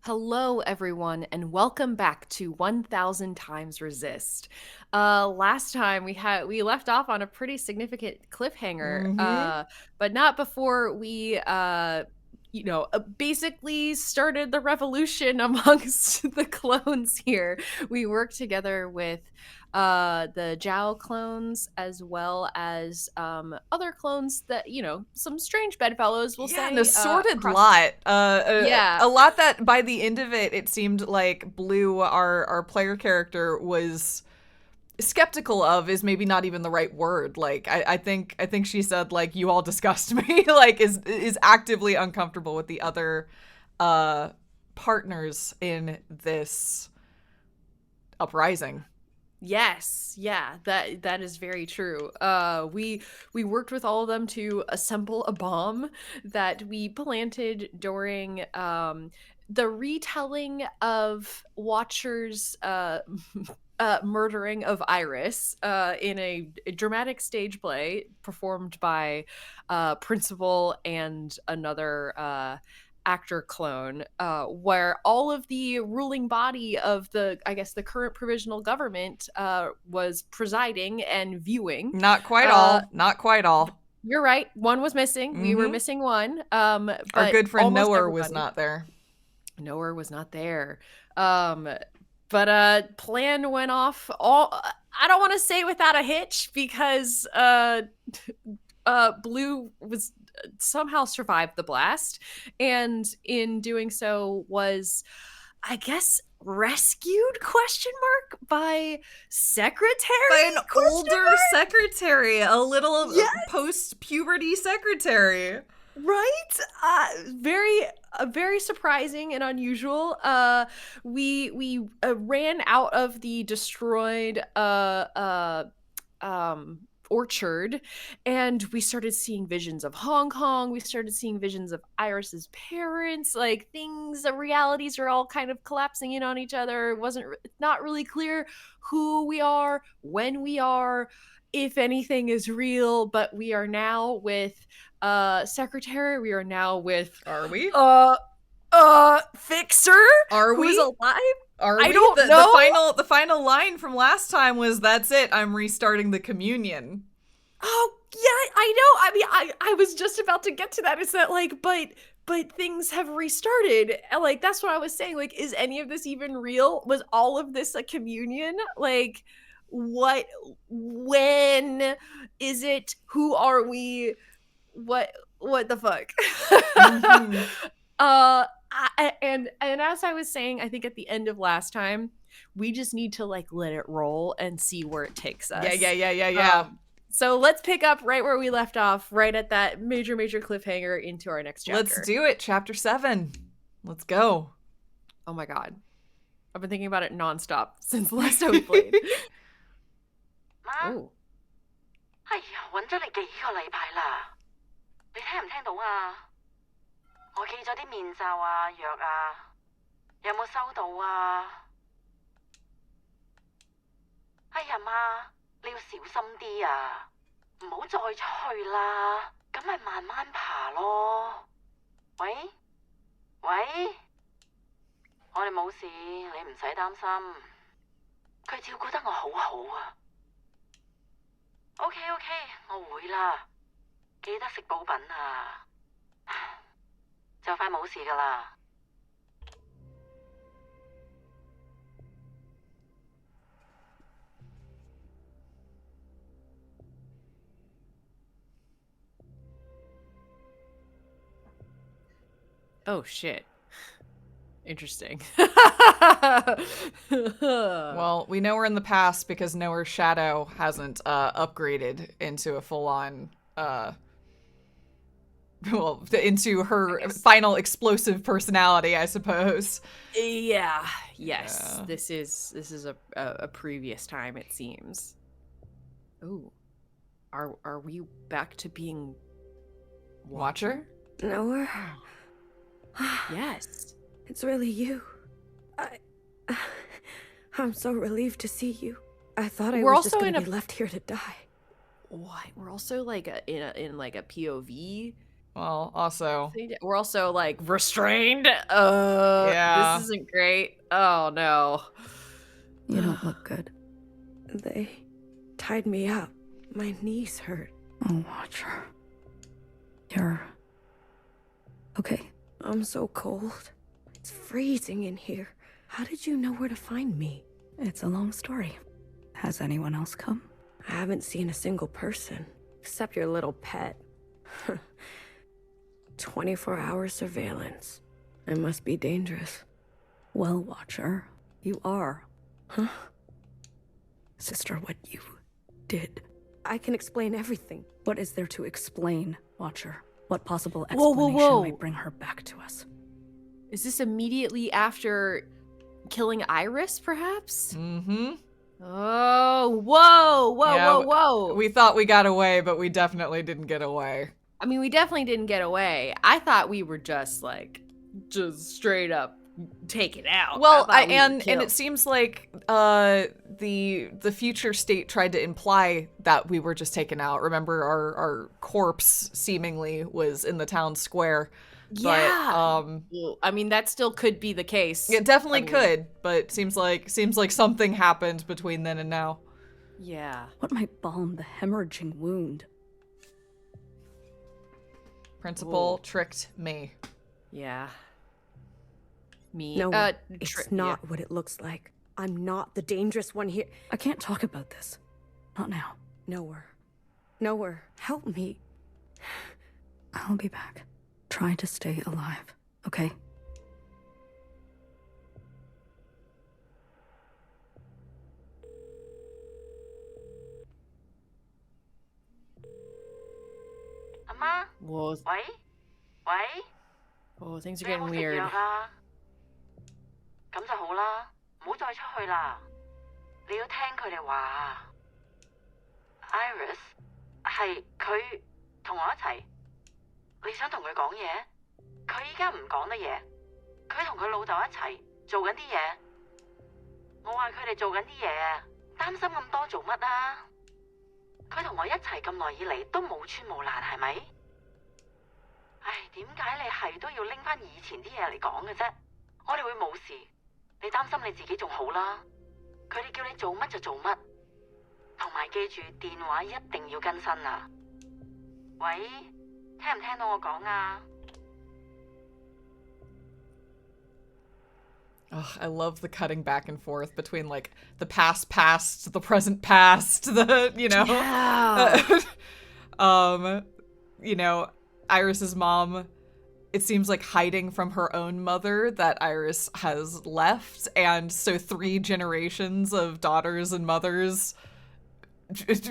Hello, everyone, and welcome back to 1000 times Resist. Last time we left off on a pretty significant cliffhanger, but not before we basically started the revolution amongst the clones here. We worked together with the Zhao clones as well as other clones that, some strange bedfellows, we'll say. An assorted Across. lot. Yeah. A lot that by the end of it, it seemed like Blue, our player character, was skeptical of is maybe not even the right word. Like I think she said like you all disgust me. Like is actively uncomfortable with the other partners in this uprising. Yes, yeah, that is very true. We worked with all of them to assemble a bomb that we planted during the retelling of Watcher's murdering of Iris in a dramatic stage play performed by Principal and another actor clone, where all of the ruling body of the current provisional government was presiding and viewing. Not quite all. Not quite all. You're right. One was missing. We were missing one. Our But good friend almost Noah everybody. was not there. Noah was not there. But plan went off I don't want to say without a hitch because Blue was somehow survived the blast, and in doing so was, I guess, rescued by secretary, By an older secretary, a little post-puberty secretary. Right? Very surprising and unusual. We ran out of the destroyed orchard, and we started seeing visions of Hong Kong. We started seeing visions of Iris's parents. Like, the realities are all kind of collapsing in on each other. It wasn't not really clear who we are, when we are, if anything is real. But we are now with secretary. We are now with Fixer. Are we? Who's alive? Are I we? don't know. The final line from last time was, "That's it. I'm restarting the communion." Oh yeah, I know. I mean, I was just about to get to that. It's that like, but things have restarted. Like, that's what I was saying. Like, is any of this even real? Was all of this a communion? Like, what? When is it? Who are we? What? What the fuck? And as I was saying, I think at the end of last time, we just need to like let it roll and see where it takes us. Yeah. So let's pick up right where we left off, right at that major cliffhanger into our next chapter. Let's do it. Chapter 7. Let's go. Oh my god. I've been thinking about it nonstop since the last time we played. 媽，哦，哎呀，揾咗你幾個禮拜啦，你聽唔聽到啊？我寄咗啲面罩啊、藥啊，有冇收到啊？哎呀媽，你要小心啲啊，唔好再出去啦，咁咪慢慢爬咯。喂喂，我哋冇事，你唔使擔心，佢照顧得我好好啊。OK， 我會啦，記得食補品啊，就快冇事㗎啦。oh shit. Interesting. Well, we know we're in the past because Noah's shadow hasn't upgraded into a full-on into her final explosive personality, I suppose. Yeah. Yes. Yeah. This is a previous time, it seems. Ooh. Are we back to being Watcher? Noah? Yes. It's really you. I'm so relieved to see you. I thought I We're was just also gonna in be left here to die. What? We're also like in like a POV Well, also, We're also like restrained. yeah. This isn't great. Oh no. You don't look good. They tied me up. My knees hurt. Oh, Watcher. You're... okay. I'm so cold. It's freezing in here. How did you know where to find me? It's a long story. Has anyone else come? I haven't seen a single person, except your little pet. 24-hour surveillance. It must be dangerous. Well, Watcher, you are. Huh? Sister, what you did. I can explain everything. What is there to explain, Watcher? What possible Whoa, whoa, explanation whoa. might bring her back to us? Is this immediately after killing Iris, perhaps? Mm-hmm. Oh, whoa, Yeah, whoa, whoa. We thought we got away, but we definitely didn't get away. I mean, we definitely didn't get away. I thought we were just straight up taken out. Well, I thought we were and killed. it seems like the future state tried to imply that we were just taken out. Remember, our corpse seemingly was in the town square. Yeah. But, Well, I mean, that still could be the case. it definitely I mean, could, but seems like something happened between then and now. Yeah. What might balm the hemorrhaging wound? Principal Whoa. tricked me. Yeah. Me. No, it's tri- not yeah. what it looks like. I'm not the dangerous one here. I can't talk about this. Not now. Nowhere. Nowhere. Help me. I'll be back. Try to stay alive, okay? Amma? Whoa. 喂？喂？ Oh, things are 你有 getting 冇食 weird. 藥啊？咁就好啦，唔好再出去啦。你要聽佢哋話啊。Iris 係佢同我一齊，你想同佢講嘢？佢依家唔講得嘢，佢同佢老豆一齊做緊啲嘢。我話佢哋做緊啲嘢啊，擔心咁多做乜啊？佢同我一齊咁耐以嚟都冇穿冇爛，係咪？唉，點解你係都要拎翻以前啲嘢嚟講嘅啫？我哋會冇事，你擔心你自己仲好啦。佢哋叫你做乜就做乜，同埋記住電話一定要更新啊！喂，聽唔聽到我講啊？ Ugh, I love the cutting back and forth between like the past, the present past, the Yeah. you know, Iris's mom, it seems like hiding from her own mother that Iris has left, and so 3 generations of daughters and mothers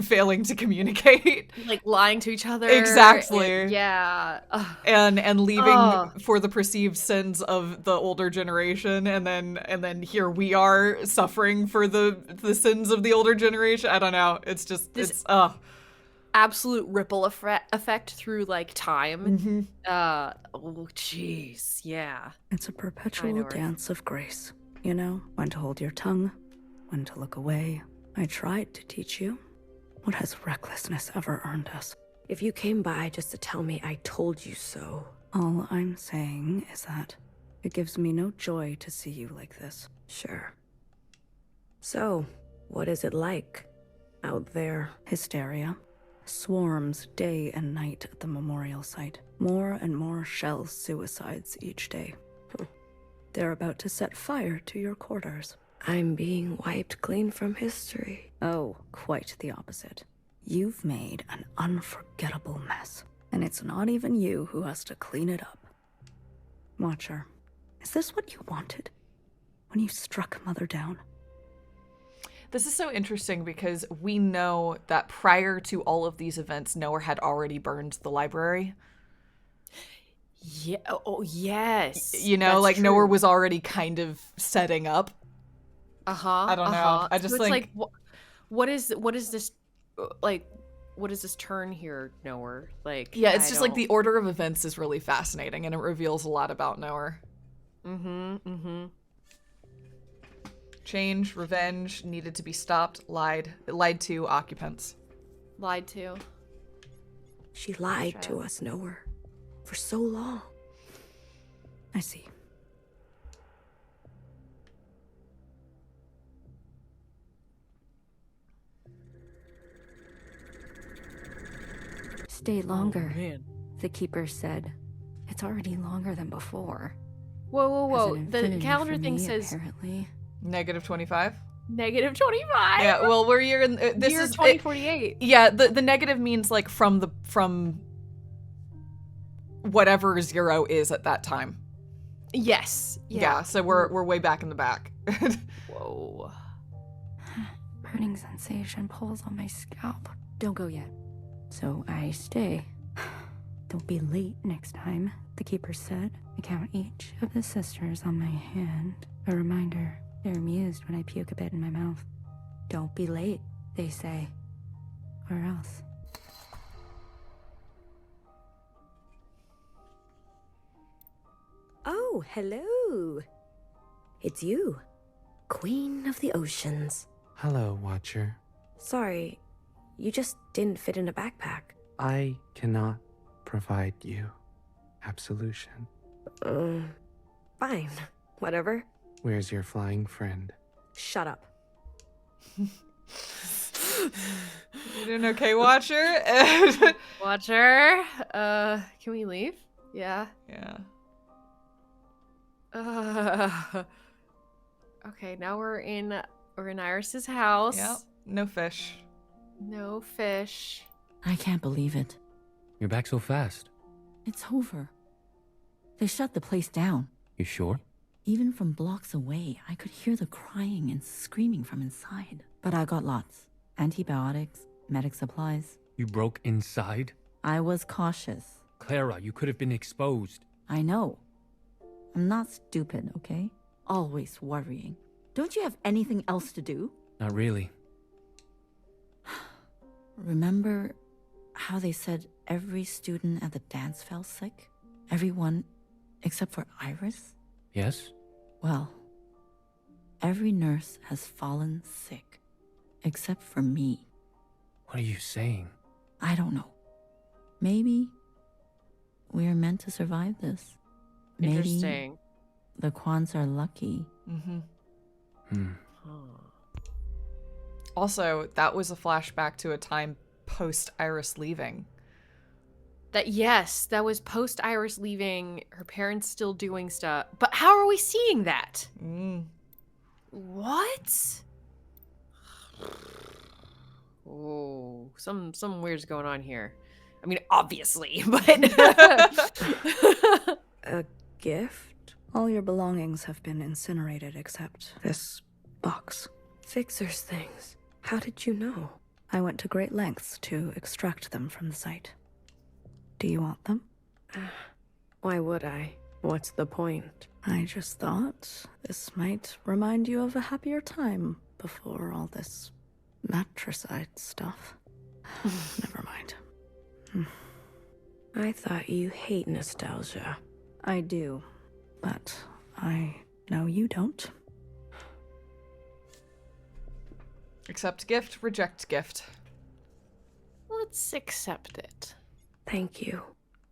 failing to communicate. Like lying to each other. Exactly. Yeah. And leaving Ugh. for the perceived sins of the older generation, and then here we are suffering for the sins of the older generation. I don't know. It's just Absolute ripple effect through like time. Mm-hmm. Oh jeez. Yeah. It's a I perpetual know, right? dance of grace. You know, when to hold your tongue, when to look away. I tried to teach you. What has recklessness ever earned us? If you came by just to tell me I told you so. All I'm saying is that it gives me no joy to see you like this. Sure. So, what is it like out there? Hysteria. Swarms day and night at the memorial site. More and more shell suicides each day. They're about to set fire to your quarters. I'm being wiped clean from history. Oh, quite the opposite. You've made an unforgettable mess, and it's not even you who has to clean it up. Watcher, is this what you wanted when you struck Mother down? This is so interesting because we know that prior to all of these events, Noah had already burned the library. Yeah. Oh yes. You know, That's like true. Noah was already kind of setting up. I don't know. I just so it's think- like what is this like? What is this turn here, Noah? Like Yeah, it's I just like don't- the order of events is really fascinating, and it reveals a lot about Noah. Mm-hmm. Change, revenge, needed to be stopped, lied to occupants. Lied to. She lied to us, Noah. for so long. I see. Stay longer, Oh, man. the keeper said. It's already longer than before. Whoa, whoa, Has whoa. an The infinity calendar for thing me, says apparently. -25. -25. Yeah, well, we're year in this Year is 2048. yeah, the negative means like from whatever 0 is at that time. Yes. Yeah, so we're way back in the back. Whoa. Burning sensation pulls on my scalp. Don't go yet. So I stay. Don't be late next time, the keeper said. I count each of the sisters on my hand. A reminder, they're amused when I puke a bit in my mouth. Don't be late, they say. Or else. Oh, hello. It's you, Queen of the Oceans. Hello, Watcher. Sorry, you just didn't fit in a backpack. I cannot provide you absolution. Fine. Whatever. Where's your flying friend? Shut up. You doing okay, Watcher? Watcher. Can we leave? Yeah. Yeah. Okay, now we're in Iris's house. Yep. No fish. No fish. I can't believe it. You're back so fast. It's over. They shut the place down. You sure? Even from blocks away, I could hear the crying and screaming from inside. But I got lots. Antibiotics, medic supplies. You broke inside? I was cautious. Clara, you could have been exposed. I know. I'm not stupid, okay? Always worrying. Don't you have anything else to do? Not really. Remember how they said every student at the dance fell sick? Everyone except for Iris? Yes? Well, every nurse has fallen sick, except for me. What are you saying? I don't know. Maybe we're meant to survive this. Maybe Interesting. the Kwans are lucky. Hmm. Also, that was a flashback to a time post Iris leaving. That was post Iris leaving, her parents still doing stuff. But how are we seeing that? What? Oh, some weird's going on here. I mean, obviously, but A gift? All your belongings have been incinerated except This box. Fixer's things. How did you know? I went to great lengths to extract them from the site. Do you want them? Why would I? What's the point? I just thought this might remind you of a happier time before all this matricide stuff. Never mind. I thought you hate nostalgia. I do, but I know you don't. Accept gift, reject gift. let's accept it. Thank you.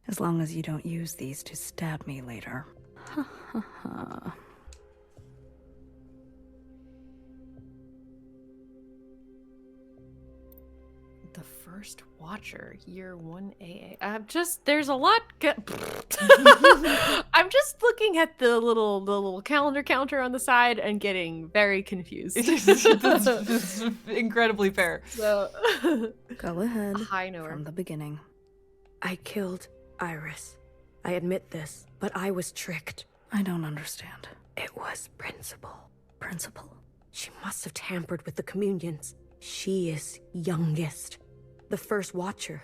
As long as you don't use these to stab me later. Ha ha ha. The first watcher, year 1 AA. There's a lot. I'm just looking at the little calendar counter on the side and getting very confused. It's incredibly fair. So, Go ahead. hi, Noah. From the beginning. I killed Iris. I admit this, but I was tricked. I don't understand. It was Principal. Principle. She must have tampered with the communions. She is youngest. The first watcher.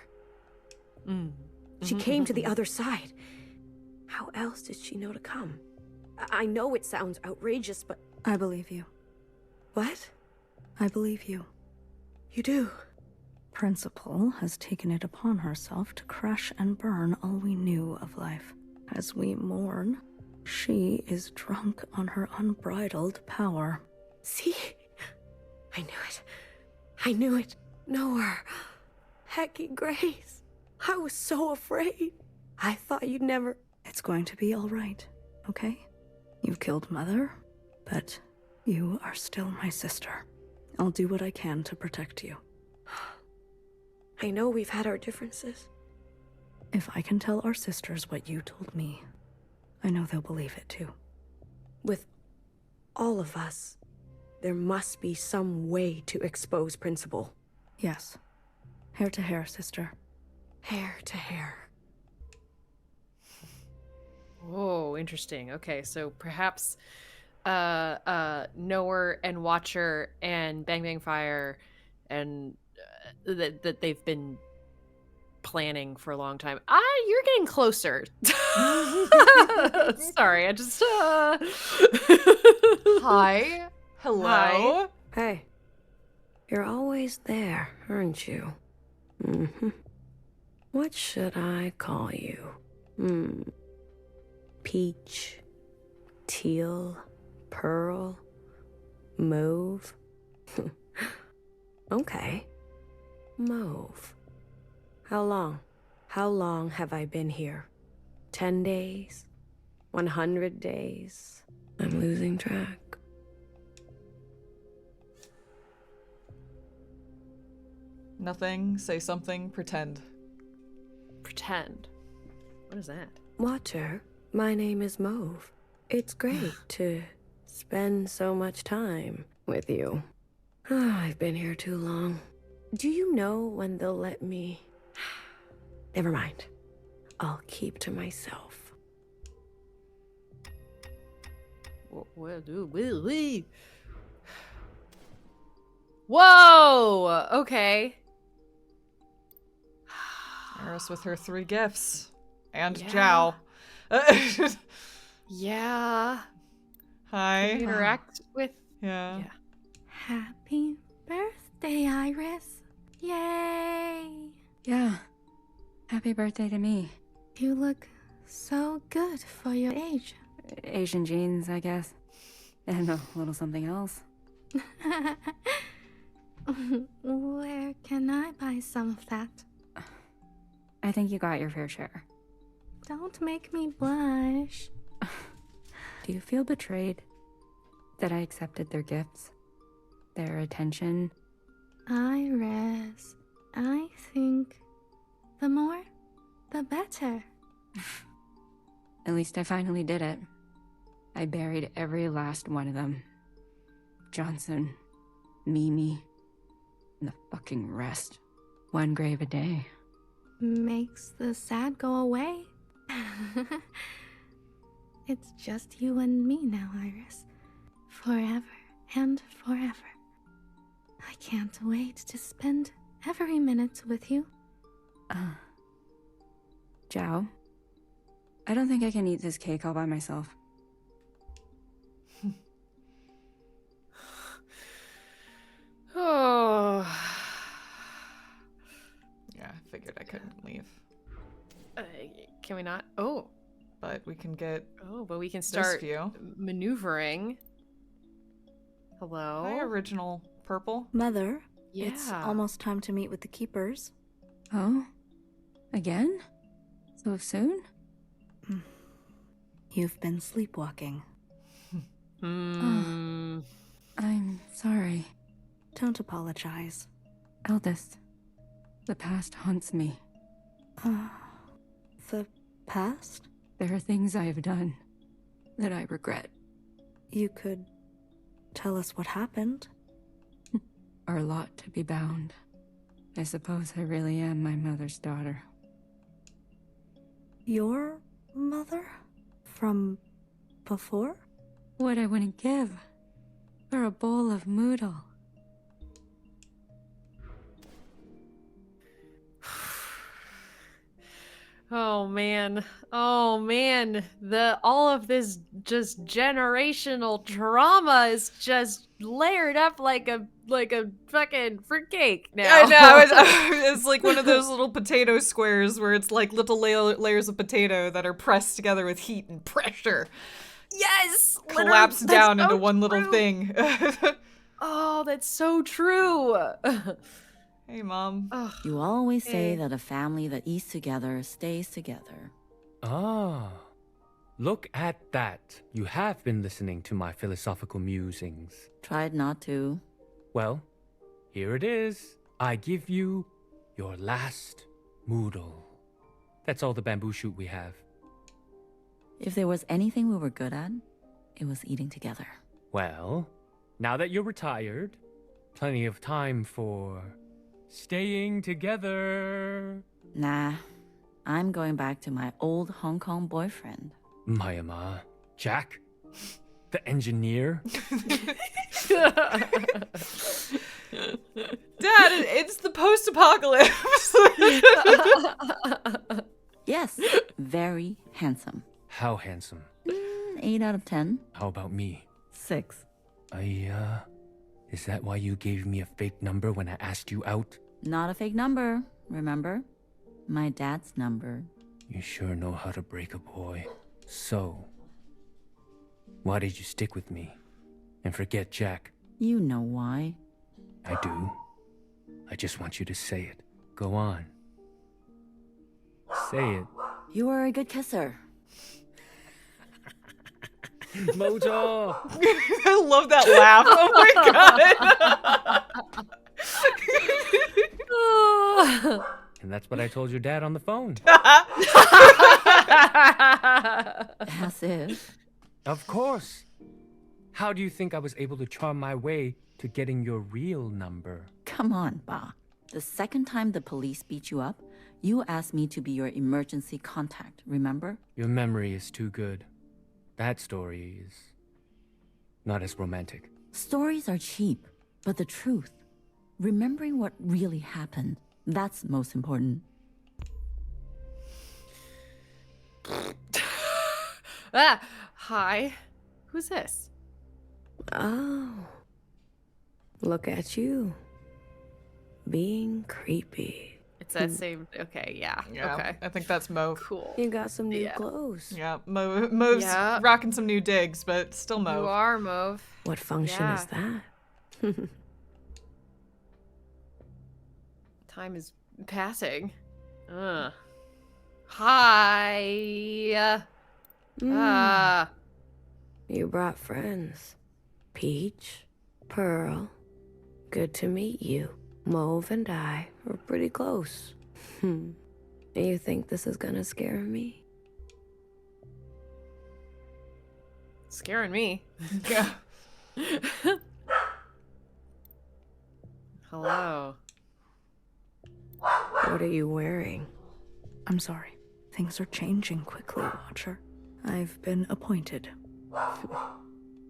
She came to the other side. How else did she know to come? I know it sounds outrageous, but... I believe you. What? I believe you. You do? Principal has taken it upon herself to crash and burn all we knew of life. As we mourn, she is drunk on her unbridled power. See? I knew it. I knew it. Know her. Hecky Grace. I was so afraid. I thought you'd never... It's going to be all right, okay? You've killed Mother, but you are still my sister. I'll do what I can to protect you. I know we've had our differences. If I can tell our sisters what you told me, I know they'll believe it too. With all of us, there must be some way to expose Principal. Yes. Hair to hair, sister. Hair to hair. Oh, interesting. Okay, so perhaps Knower and Watcher and Bang Bang Fire and that they've been planning for a long time. You're getting closer. Sorry, I just Hi. Hello. Hi. Hey, you're always there, aren't you? Mm-hmm. What should I call you? Peach, teal, pearl, mauve. Okay. Mauve. How long? How long have I been here? 10 days? 100 days? I'm losing track. Nothing, say something, pretend. Pretend. What is that? Watcher, my name is Mauve. It's great to spend so much time with you. I've been here too long. Do you know when they'll let me... Never mind. I'll keep to myself. Whoa! Okay. Eris with her 3 gifts. And Yeah. Zhao. Yeah. Hi. Can you interact with... Yeah. Yeah. Happy birthday, Iris. Yay! Yeah. Happy birthday to me. You look so good for your age. Asian genes, I guess. And a little something else. Where can I buy some of that? I think you got your fair share. Don't make me blush. Do you feel betrayed that I accepted their gifts? Their attention? Iris, I think the more, the better. At least I finally did it. I buried every last one of them. Johnson, Mimi, and the fucking rest. One grave a day. Makes the sad go away. It's just you and me now, Iris. Forever and forever. I can't wait to spend every minute with you. Zhao, I don't think I can eat this cake all by myself. Oh. Yeah, I figured I couldn't leave. Can we not? Oh. But we can get Oh, but we can this start view. maneuvering. Hello? Hi, original purple. Mother, Yeah. it's almost time to meet with the keepers. Oh? Again? So soon? You've been sleepwalking. Hmm. I'm sorry. Don't apologize. Eldest, the past haunts me. The past? There are things I have done that I regret. You could tell us what happened. Are a lot to be bound. I suppose I really am my mother's daughter. Your mother? From before? What I wouldn't give for a bowl of moodle. Oh man. Oh man. All of this just generational trauma is just layered up like a fucking fruitcake now. I know. It's like one of those little potato squares where it's like little layers of potato that are pressed together with heat and pressure. Yes! Collapse literally, down that's into so one little true. thing. Oh, that's so true. Hey, Mom. Oh, You always say Hey. that a family that eats together stays together. Ah, look at that. You have been listening to my philosophical musings. Tried not to. Well, here it is. I give you your last moodle. That's all the bamboo shoot we have. If there was anything we were good at, it was eating together. Well, now that you're retired, plenty of time for staying together. Nah, I'm going back to my old Hong Kong boyfriend. Mayama. Jack? The engineer? Dad, it's the post-apocalypse. Yes, very handsome. How handsome? 8 out of 10. How about me? 6. Is that why you gave me a fake number when I asked you out? Not a fake number, remember? My dad's number. You sure know how to break a boy. So, why did you stick with me and forget Jack? You know why. I do. I just want you to say it. Go on. Say it. You are a good kisser. Mojo! I love that laugh. Oh my god. And that's what I told your dad on the phone. As if. Of course. How do you think I was able to charm my way to getting your real number? Come on, Ba. The second time the police beat you up, you asked me to be your emergency contact, remember? Your memory is too good. That story is not as romantic. Stories are cheap, but the truth, remembering what really happened, that's most important. Hi. Who's this? Oh. Look at you. Being creepy. It's that same. Okay, yeah. Yeah, Okay. I think that's Mo. Cool. You got some new Yeah. clothes. Yeah, Mo's Yeah. rocking some new digs, but still Mo. You are, Mauve. What function is that? Time is passing. Hi. You brought friends. Peach, Pearl. Good to meet you. Mauve and I were pretty close. You think this is gonna scare me? Scaring me. Yeah. Hello. What are you wearing? I'm sorry. Things are changing quickly, Watcher. I've been appointed.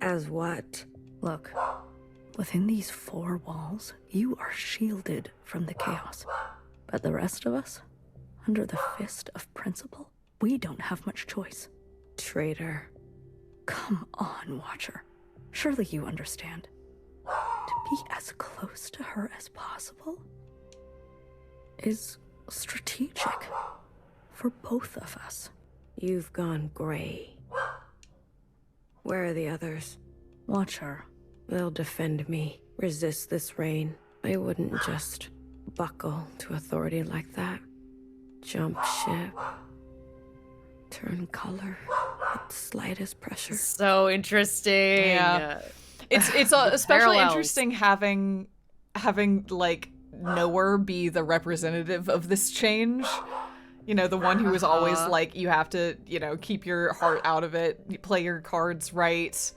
As what? Look, within these four walls, you are shielded from the chaos. But the rest of us, under the fist of principle, we don't have much choice. Traitor. Come on, Watcher. Surely you understand. To be as close to her as possible is strategic for both of us. You've gone gray. Where are the others? Watcher. They'll defend me. Resist this reign. I wouldn't just buckle to authority like that. Jump ship. Turn color at the slightest pressure. So interesting. Yeah. It's especially Parallels. interesting having like Knower be the representative of this change. You know, the one who was always like, you have to, you know, keep your heart out of it, play your cards right.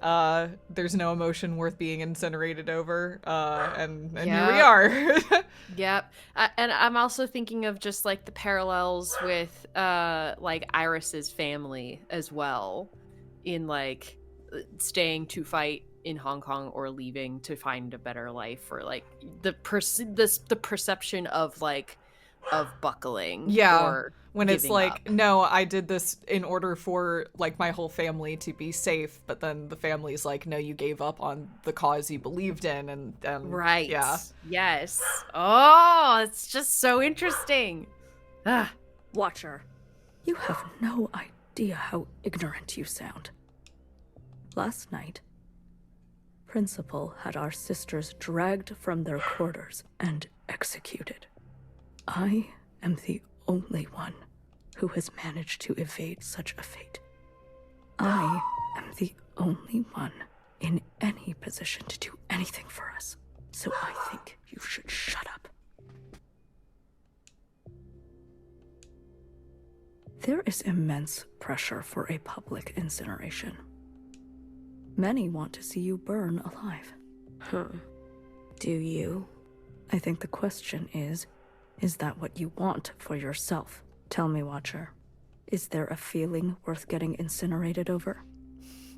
There's no emotion worth being incinerated over. And here we are. Yep. And I'm also thinking of just like the parallels with like Iris's family as well, in like staying to fight in Hong Kong or leaving to find a better life, or like the perception of like of buckling. Yeah. Or when it's giving like, up. no, I did this in order for like my whole family to be safe, but then the family's like, no, you gave up on the cause you believed in, and Right. yeah. Yes. Oh, it's just so interesting. Ah. Watcher. You have no idea how ignorant you sound. Last night, Principal had our sisters dragged from their quarters and executed. I am the only one who has managed to evade such a fate. I am the only one in any position to do anything for us, so I think you should shut up. There is immense pressure for a public incineration. Many want to see you burn alive. Huh. Do you? I think the question is that what you want for yourself? Tell me, Watcher. Is there a feeling worth getting incinerated over?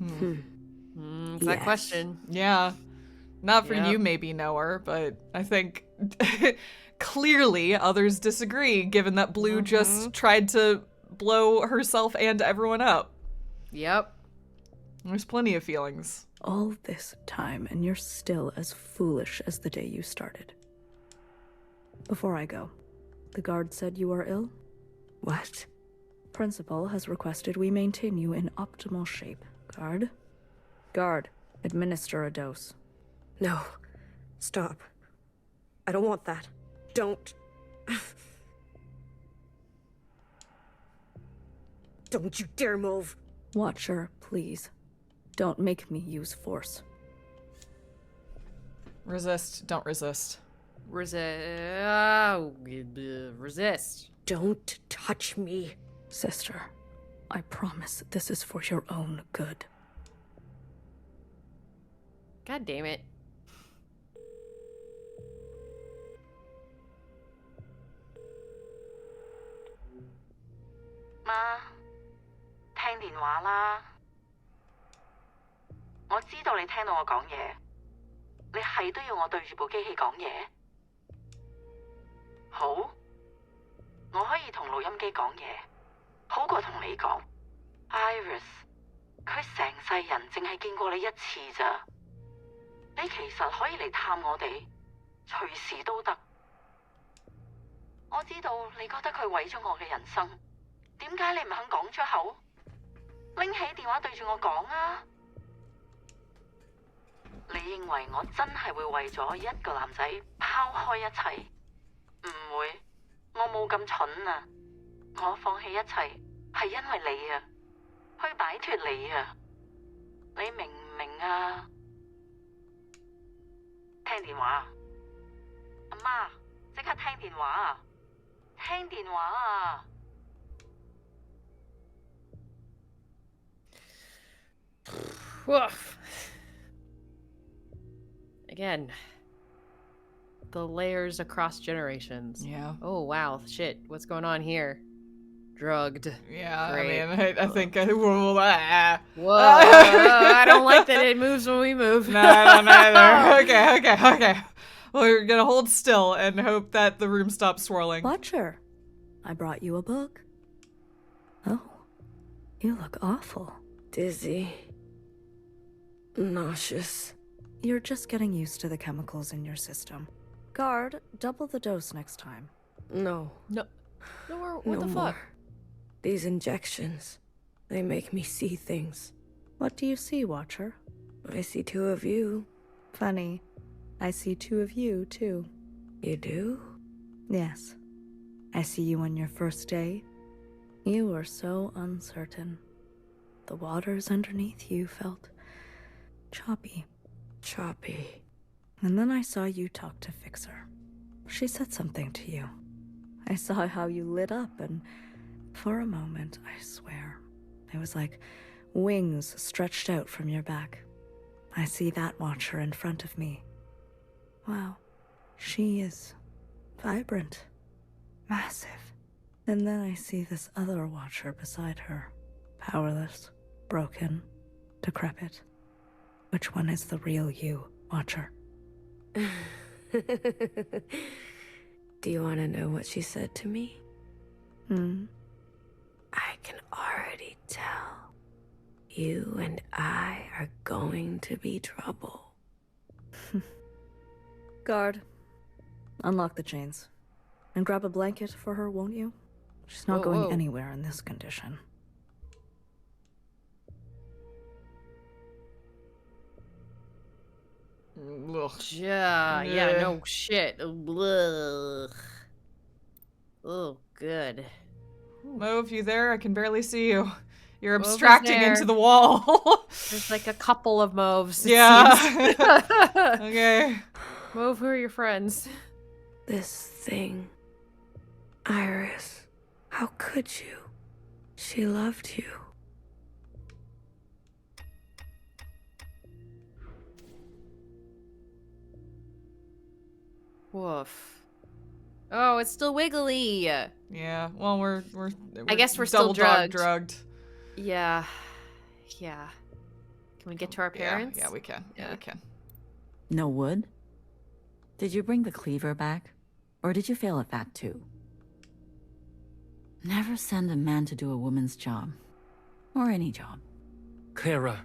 It's that Yes. question. Yeah. Not for Yep. you, maybe, Knower, but I think clearly others disagree, given that Blue just tried to blow herself and everyone up. Yep. There's plenty of feelings. All this time, and you're still as foolish as the day you started. Before I go, the guard said you are ill? What? Principal has requested we maintain you in optimal shape. Guard? Guard, administer a dose. No. Stop. I don't want that. Don't. Don't you dare move. Watcher, please. Don't make me use force. Resist, don't resist. Resist. Don't touch me. Sister, I promise this is for your own good. God damn it. Ma，聽電話啦。我知道你聽到我講嘢，你係都要我對住部機器講嘢。好，我可以同錄音機講嘢，好過同你講。Iris，佢成世人淨係見過你一次咋。你其實可以嚟探我哋，隨時都得。我知道你覺得佢毀咗我嘅人生，點解你唔肯講出口？拎起電話對住我講啊！你認為我真係會為咗一個男仔拋開一切？唔會，我冇咁蠢啊！我放棄一切係因為你啊，去擺脫你啊！你明唔明啊？聽電話，阿媽，即刻聽電話啊！聽電話啊！ Woof. Again, the layers across generations. Yeah. Oh, wow. Shit. What's going on here? Drugged. Yeah, Great. I mean, I think Whoa, I don't like that it moves when we move. No, I don't either. Okay. We're gonna hold still and hope that the room stops swirling. Watcher, I brought you a book. Oh, you look awful. Dizzy. Nauseous. You're just getting used to the chemicals in your system. Guard, double the dose next time. No. No. What No the more. fuck? These injections, they make me see things. What do you see, Watcher? I see two of you. Funny. I see two of you, too. You do? Yes. I see you on your first day. You were so uncertain. The waters underneath you felt choppy. Choppy. And then I saw you talk to Fixer. She said something to you. I saw how you lit up, and for a moment, I swear, it was like wings stretched out from your back. I see that Watcher in front of me. Wow, she is vibrant, massive. And then I see this other Watcher beside her, powerless, broken, decrepit. Which one is the real you, Watcher? Do you want to know what she said to me? I can already tell. You and I are going to be trouble. Guard, unlock the chains. And grab a blanket for her, won't you? She's not going anywhere in this condition. Ugh. Yeah, no shit. Ugh. Oh, good. Mauve, you there? I can barely see you. You're Mauve is abstracting there. into the wall. There's like a couple of Mauves. It Yeah. seems. Okay. Mauve, who are your friends? This thing. Iris. How could you? She loved you. Woof. Oh, it's still wiggly. Yeah. Well, we're I guess we're still double drugged. drugged. Yeah. Yeah. Can we get to our parents? Yeah, we can. Yeah, we can. No wood? Did you bring the cleaver back? Or did you fail at that too? Never send a man to do a woman's job. Or any job. Clara,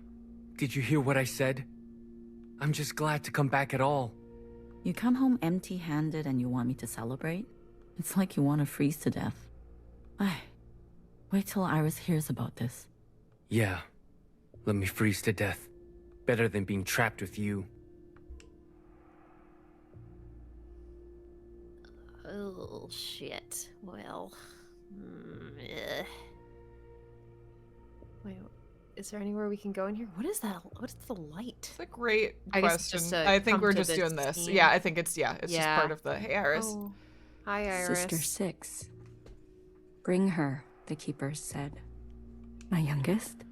did you hear what I said? I'm just glad to come back at all. You come home empty-handed and you want me to celebrate? It's like you want to freeze to death. Wait till Iris hears about this. Yeah. Let me freeze to death. Better than being trapped with you. Oh, shit. Well. Wait, is there anywhere we can go in here? What is that? What is the light? It's a great I guess it's question. just to I think come we're to just this doing this. scene. Yeah, I think it's just part of the Hey Iris. Oh. Hi, Iris. Sister 6. Bring her, the keepers said. My youngest?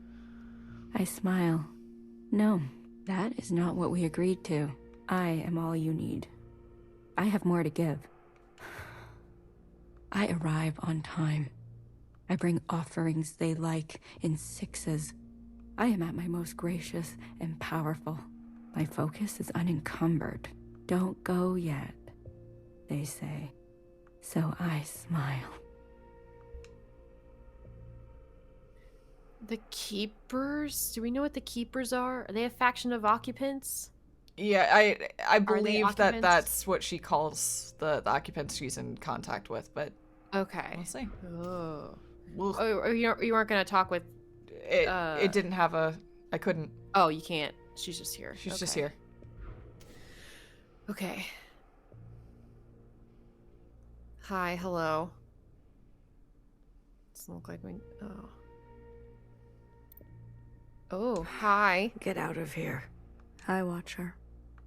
I smile. No, that is not what we agreed to. I am all you need. I have more to give. I arrive on time. I bring offerings they like in 6s. I am at my most gracious and powerful. My focus is unencumbered. Don't go yet, they say. So I smile. The keepers? Do we know what the keepers are? Are they a faction of occupants? Yeah, I believe that occupants? that's what she calls the occupants she's in contact with, but Okay. we'll see. Oh. Ugh. Oh, you weren't going to talk with... It didn't have I couldn't. Oh, you can't. She's just here. She's just Okay. here. Okay. Hi, hello. Doesn't look like we... Oh. Oh, hi. Get out of here. Hi, Watcher.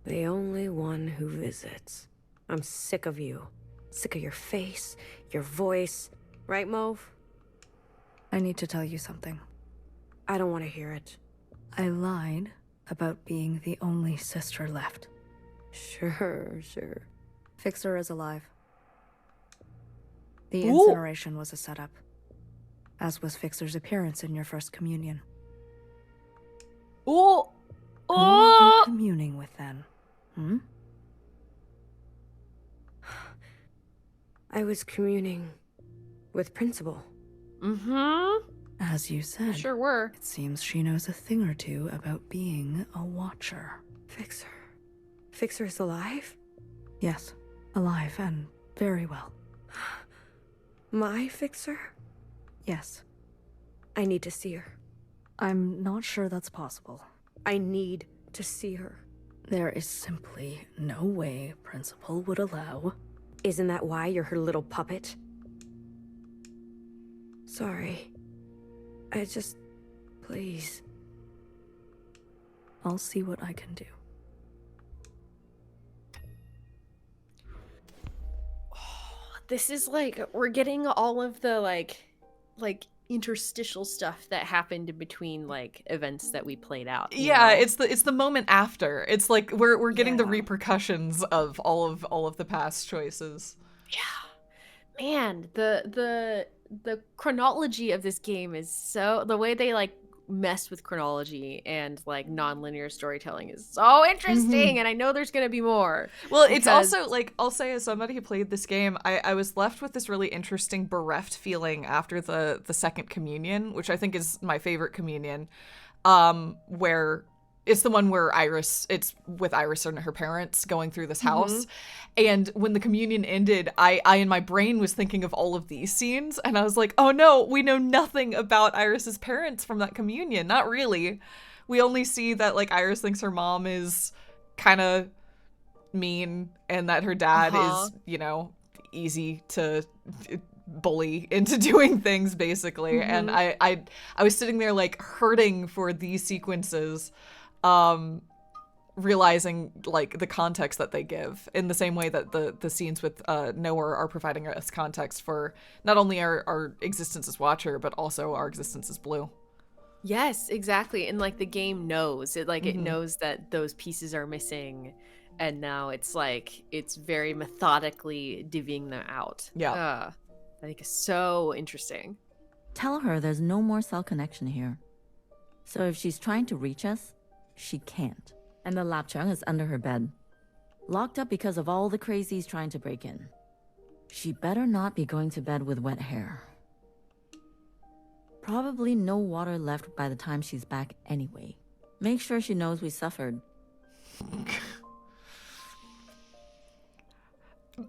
The only one who visits. I'm sick of you. Sick of your face, your voice. Right, Mauve? I need to tell you something. I don't want to hear it. I lied about being the only sister left. Sure. Fixer is alive. The Ooh. incineration was a setup, as was Fixer's appearance in your first communion. Oh! Who were you communing with then? I was communing with Principal. Mm-hmm. As you said, Sure were. it seems she knows a thing or two about being a watcher. Fixer. Fixer is alive? Yes, alive and very well. My Fixer? Yes. I need to see her. I'm not sure that's possible. I need to see her. There is simply no way Principal would allow. Isn't that why you're her little puppet? Sorry. Please. I'll see what I can do. This is like, we're getting all of the like interstitial stuff that happened in between like events that we played out. you Yeah, know? it's the moment after. It's like we're getting the Yeah. repercussions of all of the past choices. Yeah. Man, the chronology of this game is so, the way they like mess with chronology and like non-linear storytelling is so interesting, and I know there's gonna be more. Well, it's Because- also like, I'll say, as somebody who played this game, I was left with this really interesting bereft feeling after the second communion, which I think is my favorite communion, where it's the one where it's with Iris and her parents going through this house. And when the communion ended, I in my brain was thinking of all of these scenes, and I was like, oh no, we know nothing about Iris's parents from that communion. Not really. We only see that like Iris thinks her mom is kind of mean and that her dad is, easy to bully into doing things, basically. And I was sitting there like hurting for these sequences, realizing like the context that they give, in the same way that the scenes with Noah are providing us context for not only our existence as Watcher, but also our existence as Blue. Yes, exactly. And like the game knows it, like it knows that those pieces are missing, and now it's like it's very methodically divvying them out. Yeah. I think it's so interesting. Tell her there's no more cell connection here. So if she's trying to reach us, she can't. And the lapchung is under her bed, locked up because of all the crazies trying to break in. She better not be going to bed with wet hair. Probably no water left by the time she's back anyway. Make sure she knows we suffered.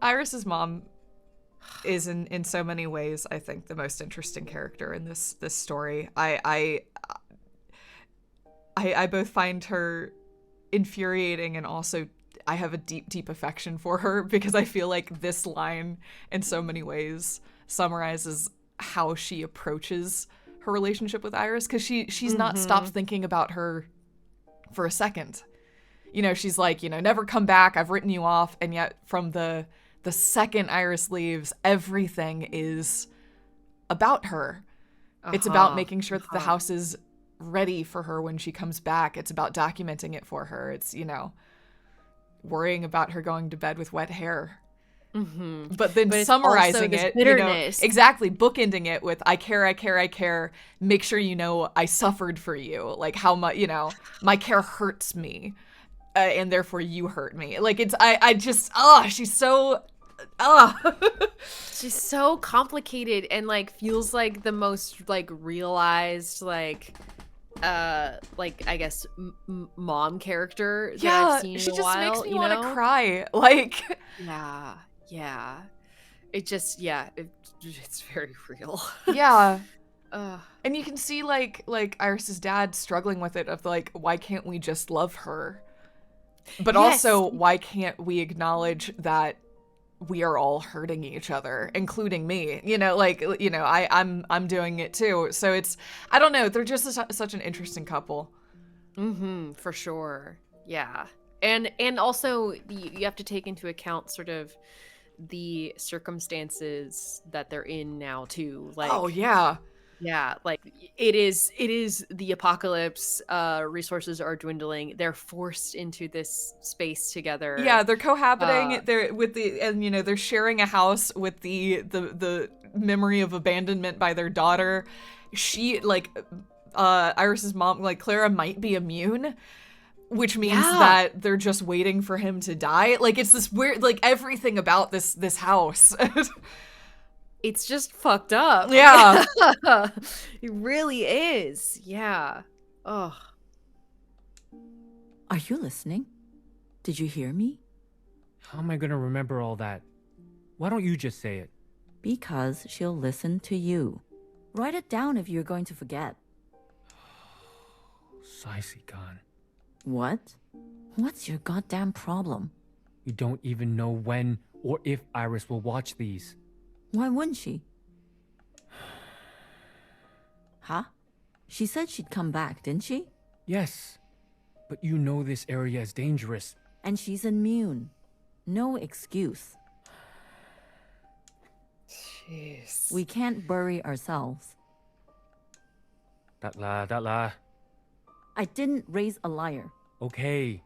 Iris's mom is in so many ways, I think, the most interesting character in this story. I both find her infuriating, and also I have a deep affection for her, because I feel like this line in so many ways summarizes how she approaches her relationship with Iris, because she's not stopped thinking about her for a second. You know, she's like, you know, never come back, I've written you off. And yet from the second Iris leaves, everything is about her. It's about making sure that the house is ready for her when she comes back. It's about documenting it for her. It's, you know, worrying about her going to bed with wet hair. But then summarizing it, bitterness. You know, exactly, bookending it with I care, make sure you know I suffered for you, like how much, you know, my care hurts me, and therefore you hurt me. Like it's I just she's so she's so complicated, and like feels like the most like realized like I guess mom character that I've seen in a while. She just makes me want to know? cry. Like yeah. It just it's very real. Yeah. And you can see like Iris's dad struggling with it, of like, why can't we just love her? But also, why can't we acknowledge that we are all hurting each other, including me? You know, like, you know, I'm doing it too. So it's, I don't know, they're just such an interesting couple. For sure. Yeah. And also you have to take into account sort of the circumstances that they're in now too. Like, oh yeah, like it is the apocalypse. Resources are dwindling. They're forced into this space together. Yeah, they're cohabiting. They're with and you know, they're sharing a house with the memory of abandonment by their daughter. She, like, Iris's mom, like Clara, might be immune, which means that they're just waiting for him to die. Like, it's this weird, like, everything about this house. It's just fucked up. Yeah. It really is. Yeah. Ugh. Are you listening? Did you hear me? How am I gonna remember all that? Why don't you just say it? Because she'll listen to you. Write it down if you're going to forget. Saisi-kan. What? What's your goddamn problem? You don't even know when or if Iris will watch these. Why wouldn't she? Huh? She said she'd come back, didn't she? Yes, but you know this area is dangerous. And she's immune. No excuse. Jeez. We can't bury ourselves. Datla. I didn't raise a liar. Okay.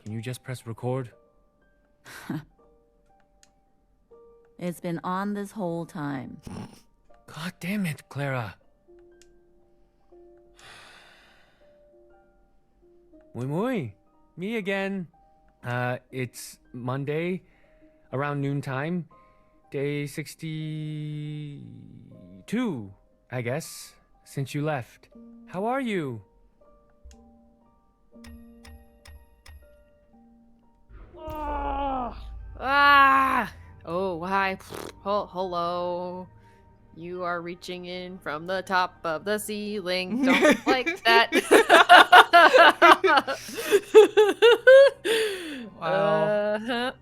Can you just press record? It's been on this whole time. God damn it, Clara. Muy. Me again. It's Monday, around noontime. Day 62, I guess, since you left. How are you? Oh, hi. Hello. You are reaching in from the top of the ceiling. Don't like that. Wow.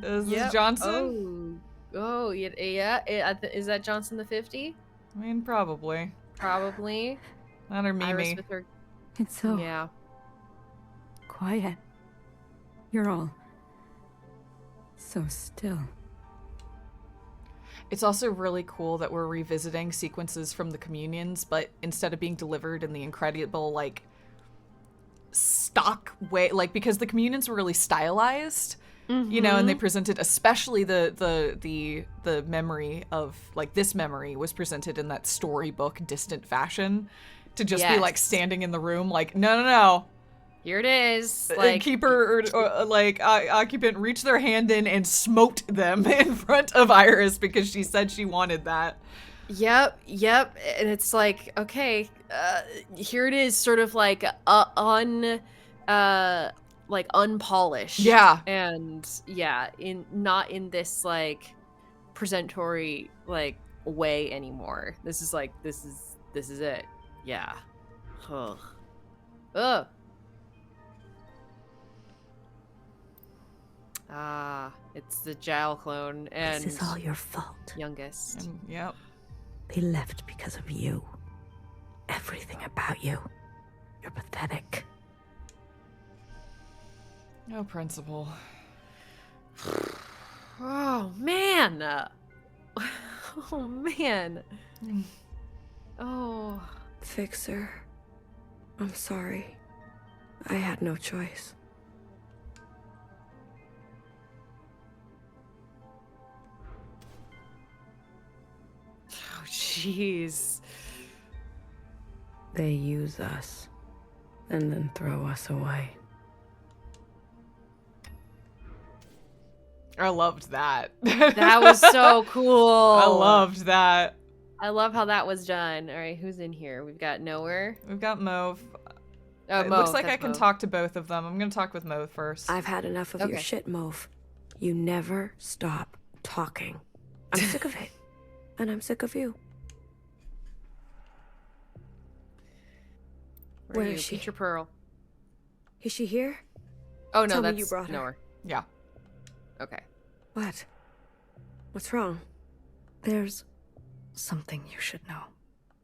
Is this Johnson? Oh, yeah. Is that Johnson the 50? I mean, probably. Probably. Not her Iris Mimi. with her. It's so Yeah. quiet. You're all so still. It's also really cool that we're revisiting sequences from the communions, but instead of being delivered in the incredible, like, stock way, like, because the communions were really stylized, you know, and they presented, especially the memory of, like, this memory was presented in that storybook distant fashion, to just be, like, standing in the room, like, no. Here it is. Like, Keeper or like occupant reached their hand in and smote them in front of Iris because she said she wanted that. Yep. And it's like, okay, here it is, sort of like like unpolished. Yeah. And yeah, not in this like presentory like way anymore. This is like this is it. Yeah. Ugh. It's the Jal clone and This is all your fault. youngest. Yep. They left because of you. Everything about you. You're pathetic. No principle. Oh man. Oh man. Oh. Fixer. I'm sorry. I had no choice. Oh jeez. They use us and then throw us away. I loved that. That was so cool. I loved that. I love how that was done. All right, who's in here? We've got Nowhere. We've got Mauve. Oh, It Mauve, looks like I that's can Mauve. talk to both of them. I'm gonna talk with Mauve first. I've had enough of your Okay. shit, Mauve. You never stop talking. I'm sick of it. And I'm sick of you. Where are you? is she? Peach or Pearl? Is she here? Oh no, Tell me that's you brought her. Nowhere. Yeah. Okay. What? What's wrong? There's something you should know.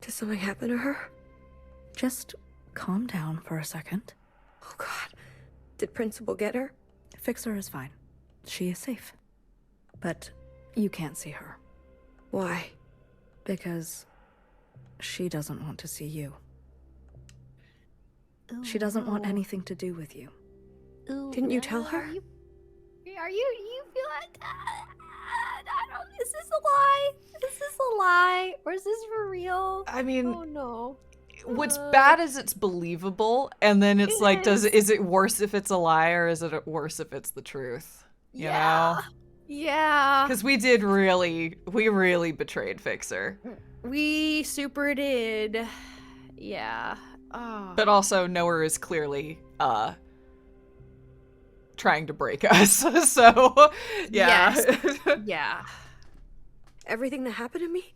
Did something happen to her? Just calm down for a second. Oh God. Did Principal get her? Fixer is fine. She is safe. But you can't see her. Why? Because she doesn't want to see you. She doesn't want anything to do with you. Didn't you tell her? Are you feel like I don't. Is this a lie? Is this a lie, or is this for real? I mean, Oh no. what's bad is it's believable, and then it's like, is it worse if it's a lie, or is it worse if it's the truth? You know? Yeah. Because we really betrayed Fixer. We super did. Yeah. Oh. But also, Noah is clearly trying to break us. So, yeah. Yes. Yeah. Everything that happened to me?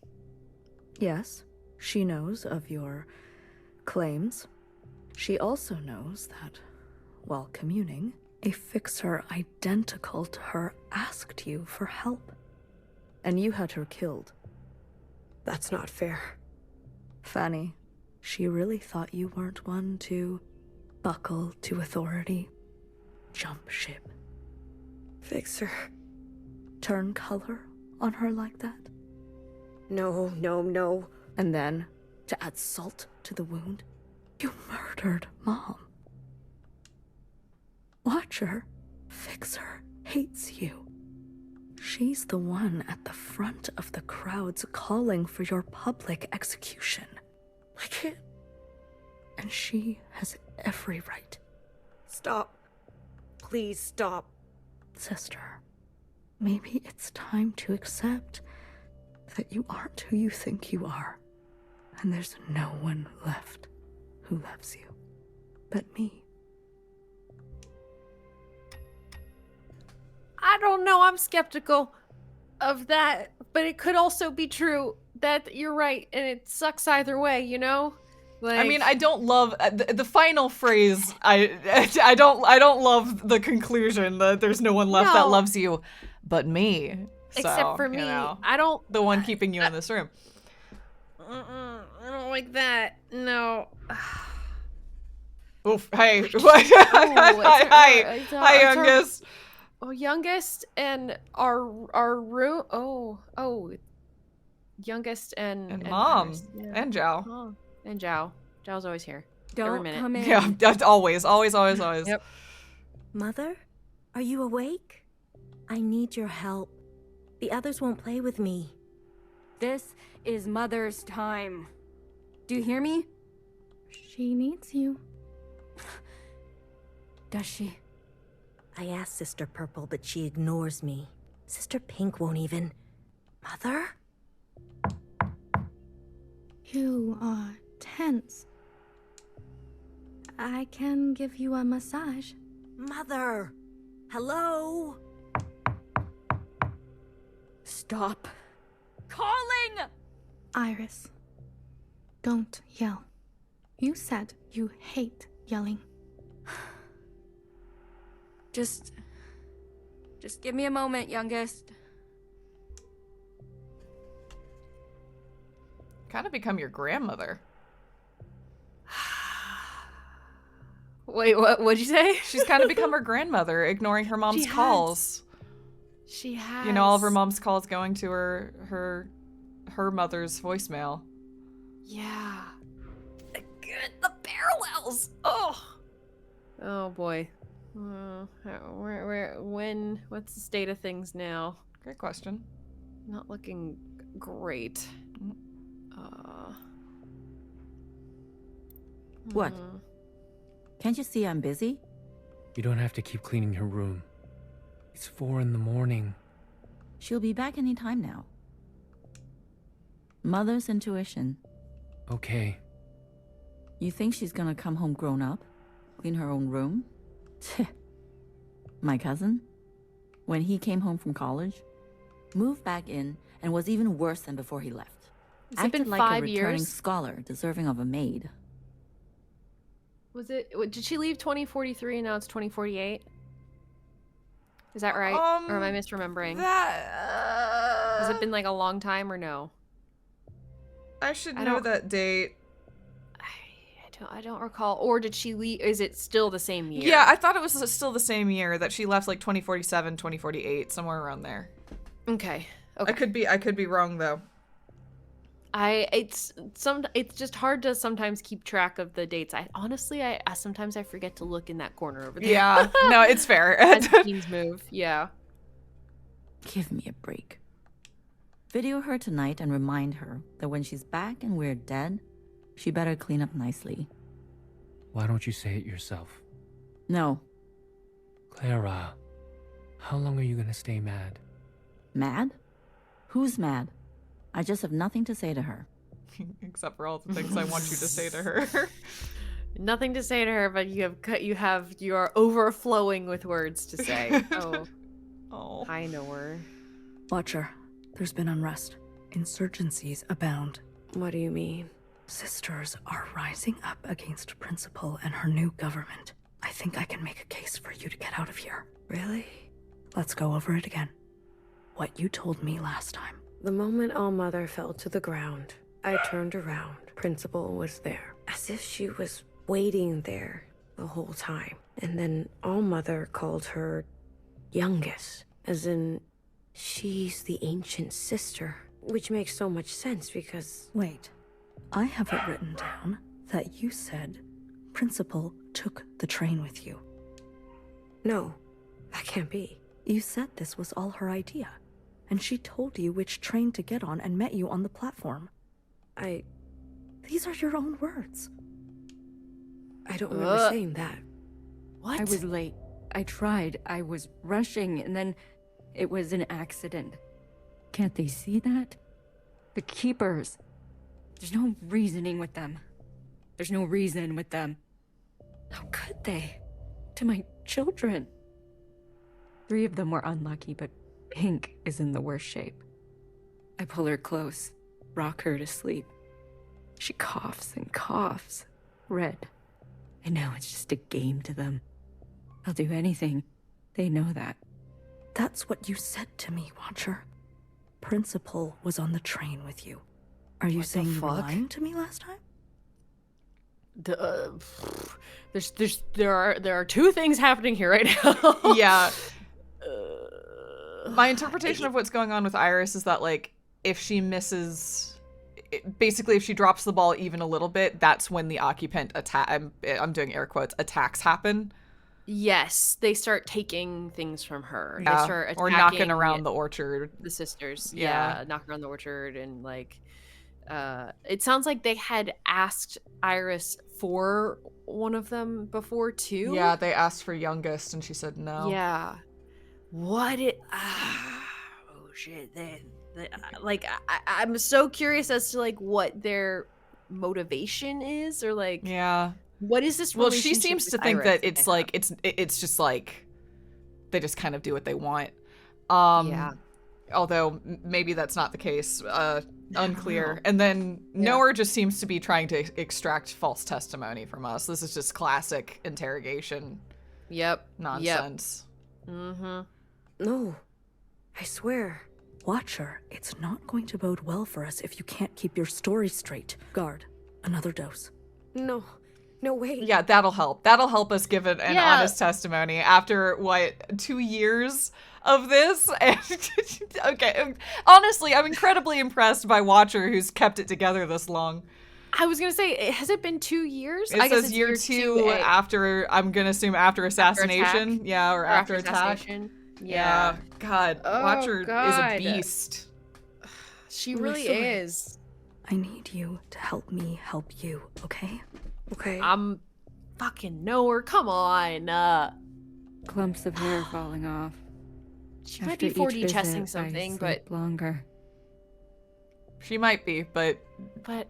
Yes, she knows of your claims. She also knows that, while communing, a fixer identical to her asked you for help. And you had her killed. That's not fair. Fanny, she really thought you weren't one to buckle to authority, jump ship, Fixer. turn color on her like that. No. And then, to add salt to the wound, you murdered Mom. Watcher, Fixer hates you. She's the one at the front of the crowds calling for your public execution. I can't. And she has every right. Stop. Please stop. Sister, maybe it's time to accept that you aren't who you think you are. And there's no one left who loves you but me. I don't know. I'm skeptical of that, but it could also be true that you're right, and it sucks either way. You know. Like, I mean, I don't love the final phrase. I don't love the conclusion that there's no one left that No. loves you but me. Except for me, I don't. The one keeping you in this room. I don't like that. No. Oof. Hey. Hi, youngest. Youngest and our room. Youngest and mom Iris. Yeah. and Zhao. Oh, and Zhao. Zhao's always here. Don't Every minute. come in. Yeah, always. Yep. Mother, are you awake? I need your help. The others won't play with me. This is Mother's time. Do you hear me? She needs you. Does she? I asked Sister Purple, but she ignores me. Sister Pink won't even. Mother? You are tense. I can give you a massage. Mother! Hello? Stop calling! Iris, don't yell. You said you hate yelling. Just give me a moment, youngest. Kind of become your grandmother. Wait, what'd you say? She's kind of become her grandmother, ignoring her mom's calls. She has. You know, all of her mom's calls going to her mother's voicemail. Yeah. Good. The parallels. Oh boy. What's the state of things now? Great question. Not looking great. What? Can't you see I'm busy? You don't have to keep cleaning her room. It's 4 a.m. She'll be back any time now. Mother's intuition. Okay. You think she's gonna come home grown up? Clean her own room? My cousin? When he came home from college, moved back in and was even worse than before he left. Has it been Acted like 5 a returning years? scholar, deserving of a maid. Did she leave 2043 and now it's 2048? Is that right? Or am I misremembering? Has it been like a long time or no? I should know that date. I don't recall. Or did she leave? Is it still the same year? Yeah, I thought it was still the same year that she left, like 2047, 2048, somewhere around there. Okay. I could be wrong though. It's just hard to sometimes keep track of the dates. I sometimes I forget to look in that corner over there. Yeah, no, it's fair. As teens move, yeah. Give me a break. Video her tonight and remind her that when she's back and we're dead, she better clean up nicely. Why don't you say it yourself? No. Clara, how long are you gonna stay mad? Mad? Who's mad? I just have nothing to say to her. Except for all the things I want you to say to her. Nothing to say to her, but you are overflowing with words to say. Oh. I know her. Watcher, there's been unrest. Insurgencies abound. What do you mean? Sisters are rising up against Principal and her new government. I think I can make a case for you to get out of here. Really? Let's go over it again. What you told me last time. The moment All-Mother fell to the ground, I turned around. Principal was there, as if she was waiting there the whole time. And then All-Mother called her youngest, as in she's the ancient sister, which makes so much sense because... Wait, I have it written down that you said Principal took the train with you. No, that can't be. You said this was all her idea. And she told you which train to get on and met you on the platform. These are your own words. I don't remember saying that. What? I was late. I tried. I was rushing, and then it was an accident. Can't they see that? The Keepers. There's no reasoning with them. There's no reason with them. How could they? To my children. 3 of them were unlucky, but Pink is in the worst shape. I pull her close, rock her to sleep. She coughs and coughs, red. I know it's just a game to them. I'll do anything. They know that. That's what you said to me, Watcher. Principal was on the train with you. Are you saying you were lying to me last time? There are two things happening here right now. Yeah. My interpretation of what's going on with Iris is that, like, if she misses, basically if she drops the ball even a little bit, that's when the occupant attack, I'm doing air quotes, attacks happen. Yes, they start taking things from her. Yeah. They start attacking Or knocking around the orchard. the sisters. Yeah. Yeah, knocking around the orchard, and like it sounds like they had asked Iris for one of them before too. Yeah, they asked for youngest and she said no. Yeah. What it oh shit. I'm so curious as to like what their motivation is, or like Yeah. what is this Well, she relationship seems with to think Iris that they it's have? like it's just like they just kind of do what they want. Yeah. Although maybe that's not the case. Unclear. know. And then Noah just seems to be trying to extract false testimony from us. This is just classic interrogation Yep. nonsense. Mm-hmm. No, I swear. Watcher, it's not going to bode well for us if you can't keep your story straight. Guard, another dose. No, wait. Yeah, that'll help. That'll help us give it an Yeah. honest testimony after, what, 2 years of this? And okay, honestly, I'm incredibly impressed by Watcher, who's kept it together this long. I was gonna say, has it been 2 years? It I guess says it's year two after, I'm gonna assume after assassination. attack? Yeah, or after attack. assassination. Yeah. God, Oh, Watcher is God. a beast. She I'm really sorry. is. I need you to help me help you, okay? Okay. I'm fucking know her. Come on. Clumps of hair falling off. She might After be each 4D visit, chessing I something, sleep but longer. She might be, but but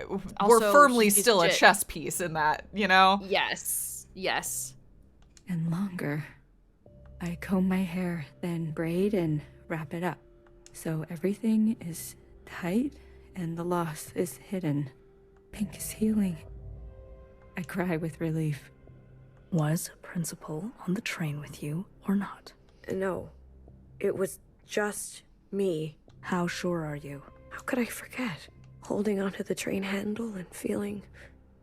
we're Also, firmly she's still a legit. chess piece in that, you know? yes. And longer. I comb my hair, then braid and wrap it up. So everything is tight and the loss is hidden. Pink is healing. I cry with relief. Was Principal on the train with you or not? No, it was just me. How sure are you? How could I forget? Holding onto the train handle and feeling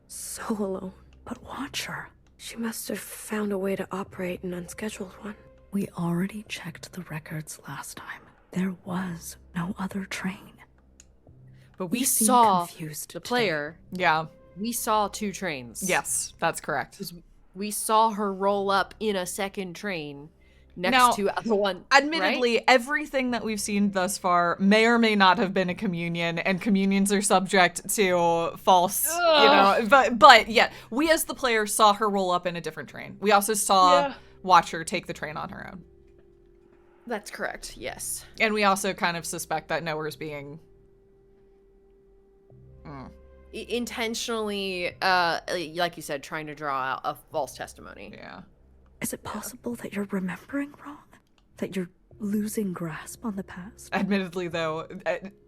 so alone. But Watcher, She must have found a way to operate an unscheduled one. we already checked the records last time. There was no other train. But We You seem saw confused the today. player. Yeah. We saw 2 trains. Yes, that's correct. We saw her roll up in a second train next Now, to the one. Admittedly, right? everything that we've seen thus far may or may not have been a communion, and communions are subject to false, but yeah, we as the player saw her roll up in a different train. We also saw Watcher take the train on her own. That's correct. Yes. And we also kind of suspect that Noah's being Intentionally, like you said, trying to draw out a false testimony. yeah. Is it possible that you're remembering wrong? That you're losing grasp on the past? Admittedly, though,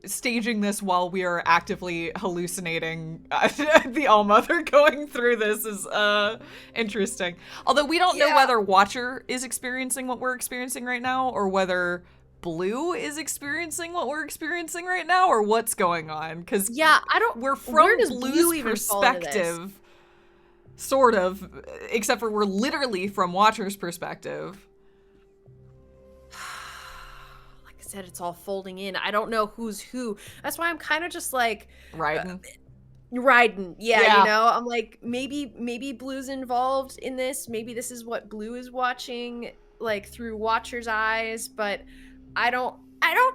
staging this while we are actively hallucinating the All-Mother going through this is interesting. Although we don't know whether Watcher is experiencing what we're experiencing right now, or whether Blue is experiencing what we're experiencing right now, or what's going on. Because we're from where does Blue Blue's even fall into this? perspective, sort of, except for we're literally from Watcher's perspective. Like I said, it's all folding in. I don't know who's who. That's why I'm kind of just like Riding. Yeah, you know, I'm like, maybe Blue's involved in this. Maybe this is what Blue is watching, like through Watcher's eyes, but I don't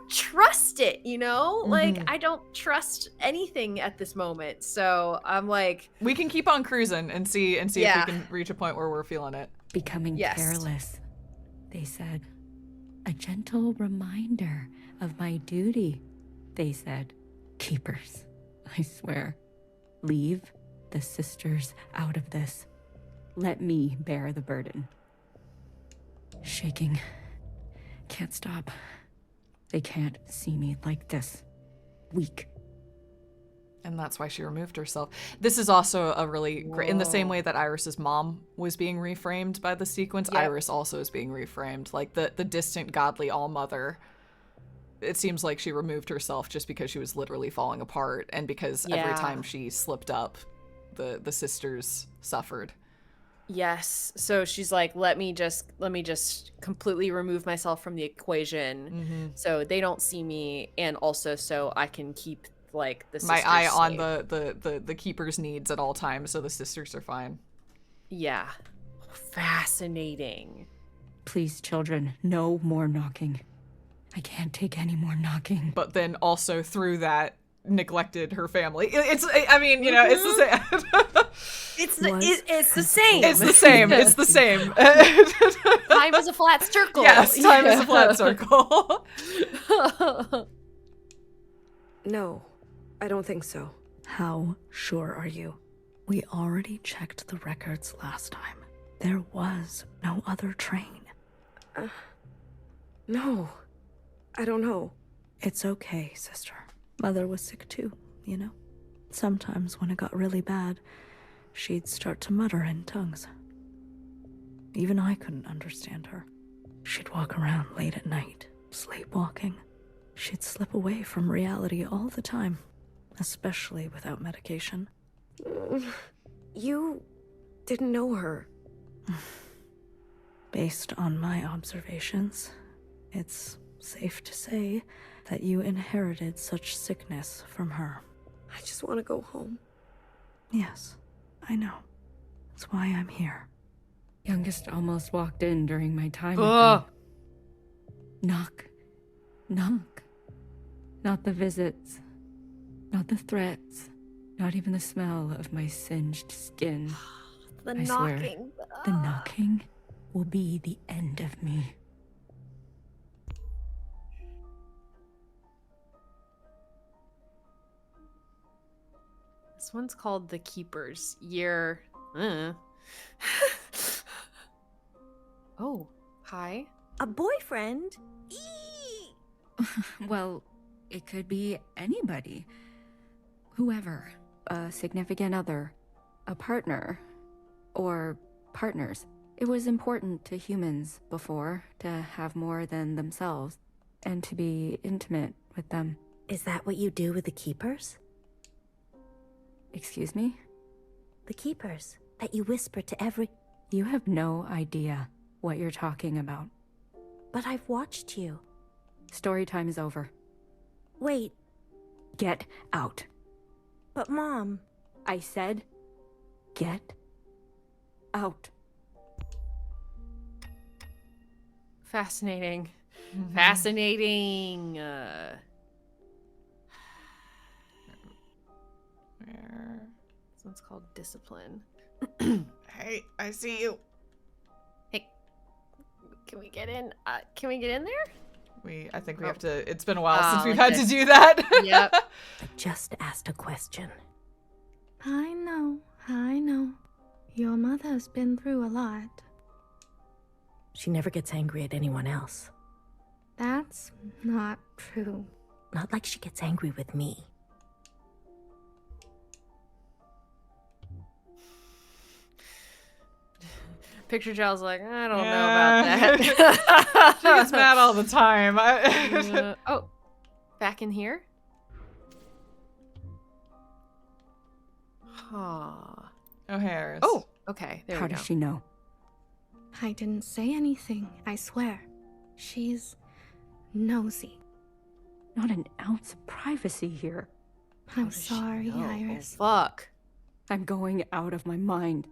trust it, you know? Like, I don't trust anything at this moment. So I'm like, We can keep on cruising and see if we can reach a point where we're feeling it. Becoming careless, they said. A gentle reminder of my duty, they said. Keepers, I swear. Leave the sisters out of this. Let me bear the burden. Shaking. Can't stop. They can't see me like this. Weak. And that's why she removed herself. This is also a really great, in the same way that Iris's mom was being reframed by the sequence, Iris also is being reframed. Like the distant godly all-mother it seems like she removed herself just because she was literally falling apart, and because every time she slipped up, the sisters suffered. Yes. So she's like, let me just completely remove myself from the equation so they don't see me, and also so I can keep like the sisters my eye safe. on the keeper's needs at all times, so the sisters are fine. Yeah. Fascinating. Please, children, no more knocking. I can't take any more knocking. But then also through that neglected her family. It's, I mean, you know, it's the same. It's the same. It's the same. It's the same. Time is a flat circle. Yes, time is a flat circle. No, I don't think so. How sure are you? We already checked the records last time. There was no other train. No, I don't know. It's okay, sister. Mother was sick too, you know? Sometimes when it got really bad, she'd start to mutter in tongues. Even I couldn't understand her. She'd walk around late at night, sleepwalking. She'd slip away from reality all the time, especially without medication. You didn't know her. Based on my observations, it's safe to say that you inherited such sickness from her. I just want to go home. Yes, I know. That's why I'm here. Youngest almost walked in during my time with them. Knock. Knock. Not the visits. Not the threats. Not even the smell of my singed skin. The I knocking. Swear, the knocking will be the end of me. This one's called The Keepers. Year. Oh, hi. A boyfriend? Well, it could be anybody. Whoever. A significant other. A partner. Or partners. It was important to humans before to have more than themselves and to be intimate with them. Is that what you do with the Keepers? Excuse me? The Keepers that you whisper to every... You have no idea what you're talking about. But I've watched you. Story time is over. Wait. Get out. But Mom... I said, get out. Fascinating. Fascinating. This one's called Discipline. Hey, I see you. Hey, can we get in? Can we get in there? I think we have to. It's been a while since we've like had to do that. Yep. I just asked a question. I know. Your mother's been through a lot. She never gets angry at anyone else. That's not true. Not like she gets angry with me. Picture Child's like, I don't know about that. She gets mad all the time. Oh, back in here? Huh. Oh, Harris. Oh, okay. There How we go. does she know? I didn't say anything, I swear. She's nosy. Not an ounce of privacy here. I'm sorry, Iris. Oh, fuck. I'm going out of my mind.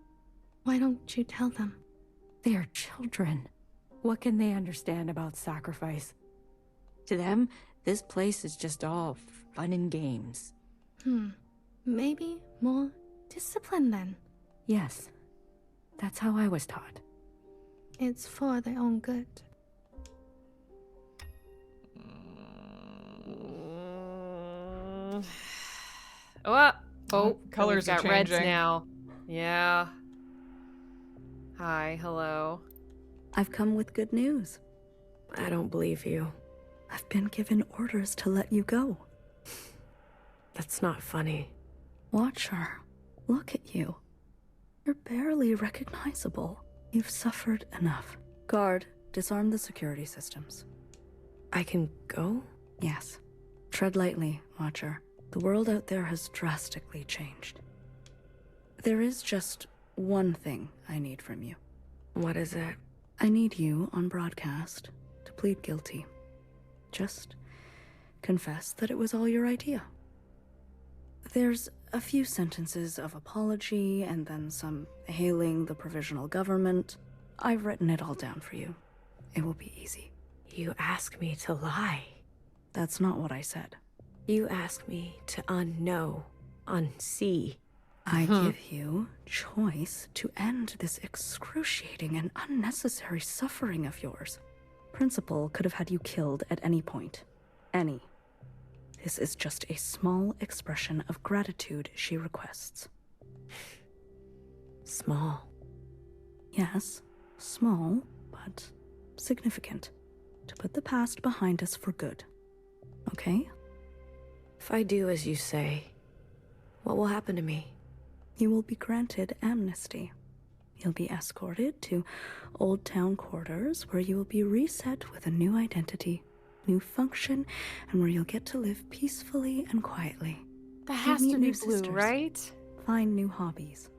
Why don't you tell them? They are children. What can they understand about sacrifice? To them, this place is just all fun and games. Maybe more discipline then. Yes, that's how I was taught. It's for their own good. Oh, colors we've are got reds changing now. Yeah. Hi, hello. I've come with good news. I don't believe you. I've been given orders to let you go. That's not funny. Watcher, look at you. You're barely recognizable. You've suffered enough. Guard, disarm the security systems. I can go? Yes. Tread lightly, Watcher. The world out there has drastically changed. There is just one thing I need from you. What is it? I need you on broadcast to plead guilty. Just confess that it was all your idea. There's a few sentences of apology and then some hailing the provisional government. I've written it all down for you. It will be easy. You ask me to lie. That's not what I said. You ask me to unknow, unsee. I give you choice to end this excruciating and unnecessary suffering of yours. Principal could have had you killed at any point. Any. This is just a small expression of gratitude she requests. Small. Yes, small, but significant. To put the past behind us for good. Okay? If I do as you say, what will happen to me? You will be granted amnesty. You'll be escorted to Old Town quarters where you will be reset with a new identity, new function, and where you'll get to live peacefully and quietly. That has Meet to be new Blue, sisters. right? Find new hobbies.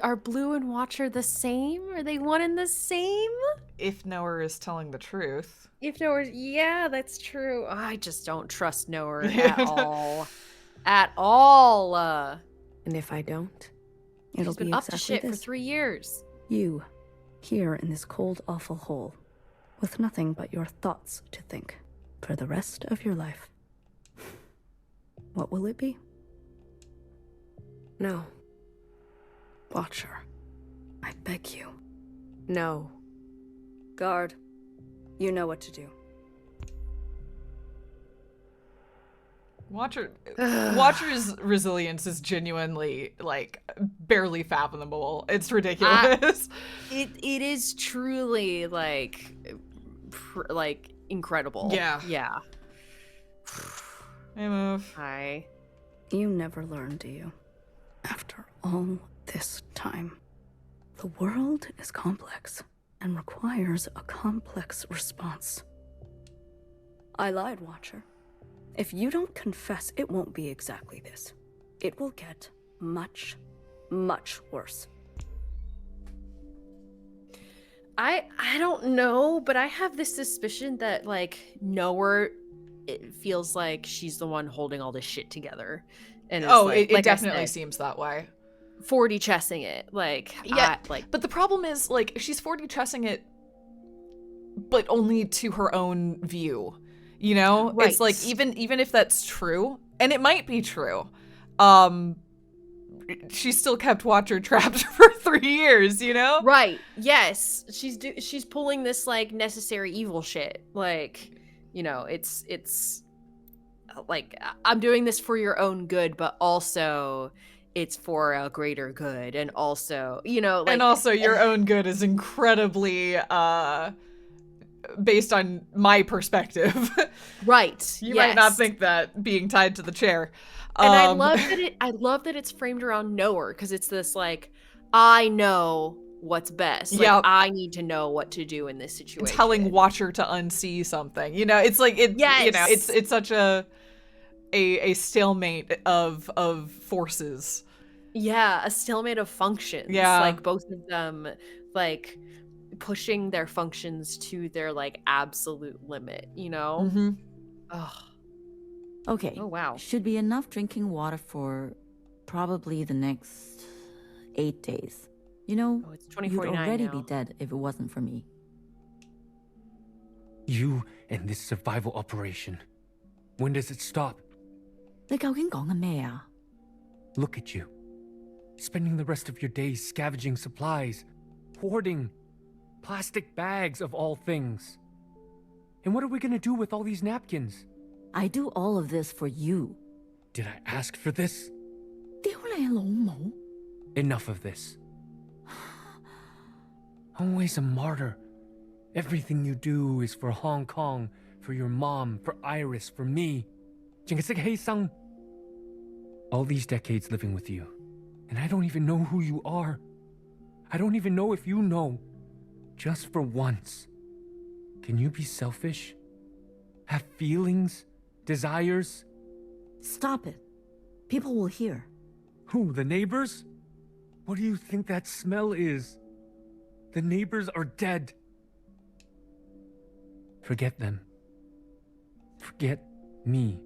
Are Blue and Watcher the same? Are they one and the same? If Noah is telling the truth. If Noah, yeah, that's true. I just don't trust Noah at all. At all. And if I don't? It'll He's been be up to exactly shit for this. 3 years. You, here in this cold, awful hole, with nothing but your thoughts to think for the rest of your life. What will it be? No. Watcher, I beg you. No. Guard, you know what to do. Watcher's resilience is genuinely, like, barely fathomable. It's ridiculous. It is truly, like incredible. Yeah. Yeah. Hey, move. Hi. You never learn, do you? After all this time, the world is complex and requires a complex response. I lied, Watcher. If you don't confess, it won't be exactly this. It will get much, much worse. I don't know, but I have this suspicion that, like, Noah, it feels like she's the one holding all this shit together. And it's it definitely seems that way. 40 chessing it. Like, Yeah, but the problem is, like, she's 40 chessing it, but only to her own view. You know? Right. It's like, even if that's true, and it might be true, she still kept Watcher trapped for 3 years, you know? Right. Yes. She's pulling this, like, necessary evil shit. Like, you know, it's like, I'm doing this for your own good, but also it's for a greater good. And also, you know, like, and also your own good is incredibly, based on my perspective. Right. You might not think that being tied to the chair. And I love that it's framed around Noah, because it's this, like, I know what's best. Like, Yeah. I need to know what to do in this situation. Telling Watcher to unsee something. You know, it's like, Yes. You know, it's such a stalemate of forces. Yeah, a stalemate of functions. Yeah. Like, both of them, like, pushing their functions to their, like, absolute limit, you know? Mm-hmm. Ugh. Okay. Oh, wow. Should be enough drinking water for probably the next 8 days. You know, Oh, it's you'd 2049 already now. be dead if it wasn't for me. You and this survival operation. When does it stop? 你究竟講緊咩啊? Look at you. Spending the rest of your days scavenging supplies, hoarding plastic bags of all things. And what are we gonna do with all these napkins? I do all of this for you. Did I ask for this? 屌你老母! Enough of this. Always a martyr. Everything you do is for Hong Kong, for your mom, for Iris, for me. 淨係識犧牲. All these decades living with you, and I don't even know who you are. I don't even know if you know. Just for once, can you be selfish? Have feelings? Desires? Stop it. People will hear. Who, the neighbors? What do you think that smell is? The neighbors are dead. Forget them. Forget me.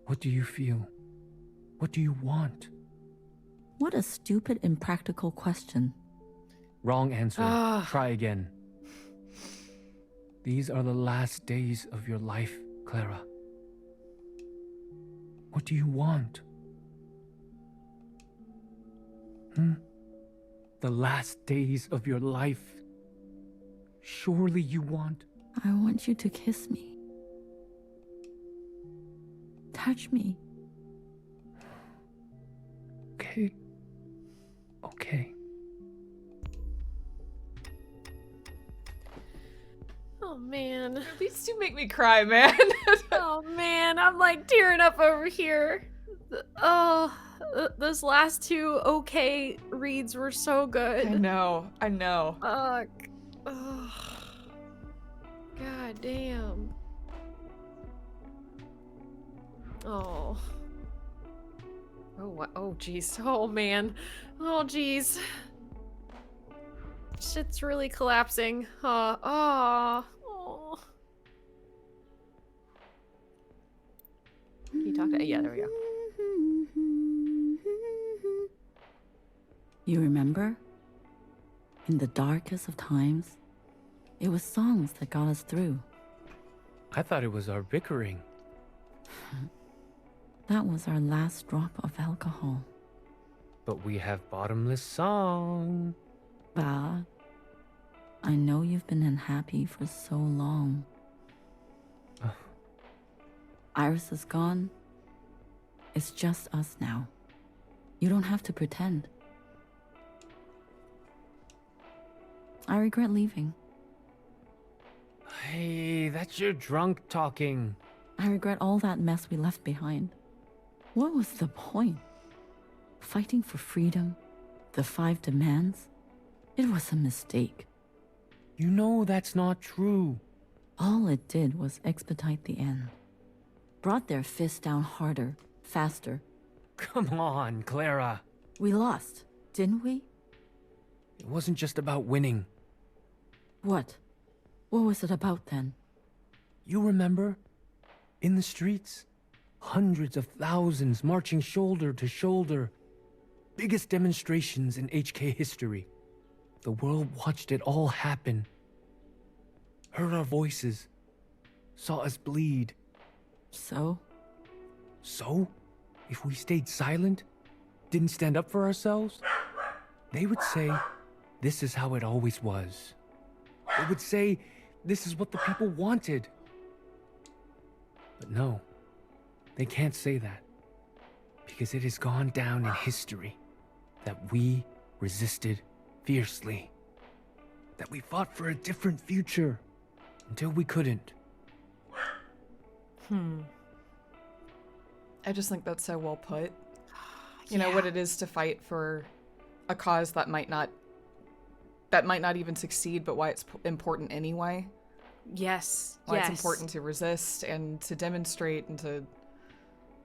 What do you feel? What do you want? What a stupid, impractical question. Wrong answer. Try again. These are the last days of your life, Clara. What do you want? The last days of your life. Surely you want... I want you to kiss me. Touch me. Okay. Okay. Oh man. These two make me cry, man. Oh man, I'm like tearing up over here. Oh, those last two okay reads were so good. I know. Fuck. Oh. God damn. Oh. Oh, what? Oh, jeez. Oh, man. Oh, jeez. Shit's really collapsing. Oh. Can you talk to... Yeah, there we go. You remember? In the darkest of times, it was songs that got us through. I thought it was our bickering. That was our last drop of alcohol. But we have bottomless song. Bah. I know you've been unhappy for so long. Iris is gone. It's just us now. You don't have to pretend. I regret leaving. Hey, that's your drunk talking. I regret all that mess we left behind. What was the point? Fighting for freedom? The 5 demands? It was a mistake. You know that's not true. All it did was expedite the end. Brought their fists down harder, faster. Come on, Clara. We lost, didn't we? It wasn't just about winning. What? What was it about then? You remember? In the streets? Hundreds of thousands marching shoulder to shoulder. Biggest demonstrations in HK history. The world watched it all happen. Heard our voices. Saw us bleed. So? So? If we stayed silent? Didn't stand up for ourselves? They would say, this is how it always was. They would say, this is what the people wanted. But no, they can't say that. Because it has gone down in history that we resisted fiercely. That we fought for a different future until we couldn't. I just think that's so well put. You know what it is to fight for a cause that might not even succeed, but why it's important anyway. Yes. Why it's important to resist and to demonstrate and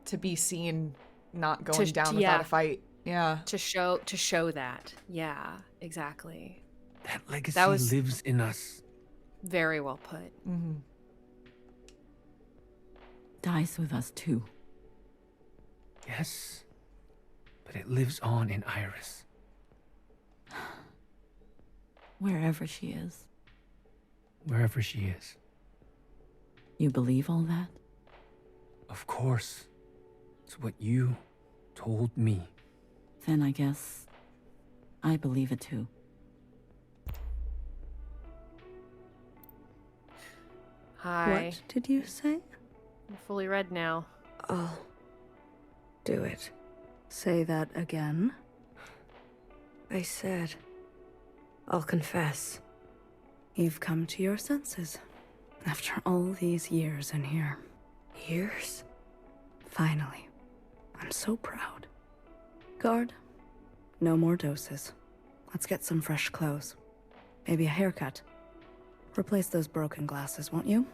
to be seen not going down without a fight. Yeah. To show that. Yeah, exactly. That legacy lives in us. Very well put. Mm-hmm. Dies with us too. Yes, but it lives on in Iris. Wherever she is. Wherever she is. You believe all that? Of course. It's what you told me. Then I guess I believe it too. Hi. What did you say? I'm fully read now. I'll do it. Say that again. I said, I'll confess. You've come to your senses. After all these years in here. Years? Finally. I'm so proud. Guard, no more doses. Let's get some fresh clothes. Maybe a haircut. Replace those broken glasses, won't you?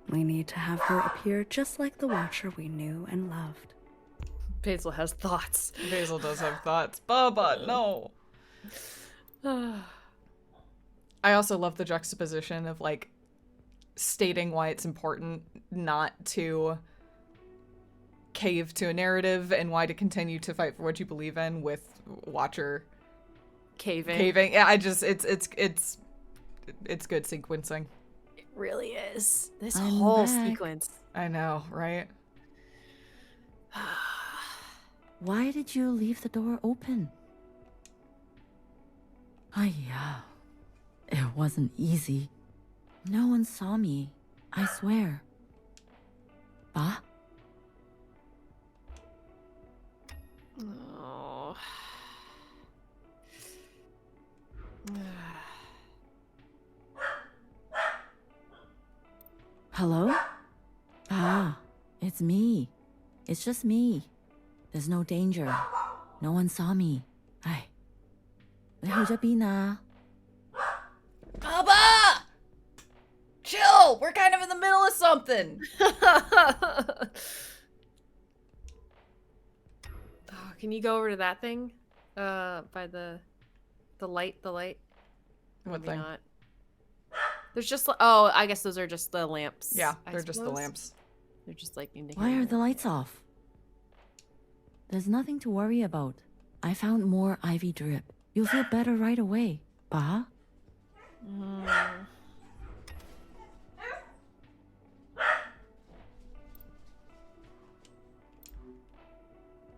We need to have her appear just like the Watcher we knew and loved. Basil has thoughts. Basil does have thoughts. Baba, no. I also love the juxtaposition of, like, stating why it's important not to cave to a narrative and why to continue to fight for what you believe in, with Watcher caving. Yeah, it's good sequencing. It really is. This I'm whole back. sequence. I know, right? Why did you leave the door open? Yeah. It wasn't easy. No one saw me. I swear. Ba? Oh. Hello? Ah, it's me. It's just me. There's no danger. No one saw me. Ay. 你去咗邊啊? Baba! Chill! We're kind of in the middle of something! Oh, can you go over to that thing? By the light. What Maybe thing? not. There's just oh, I guess those are just the lamps. Yeah, I they're just the suppose. lamps. They're just like indicating. Why are the lights off? There's nothing to worry about. I found more ivy drip. You'll feel better right away. Ba?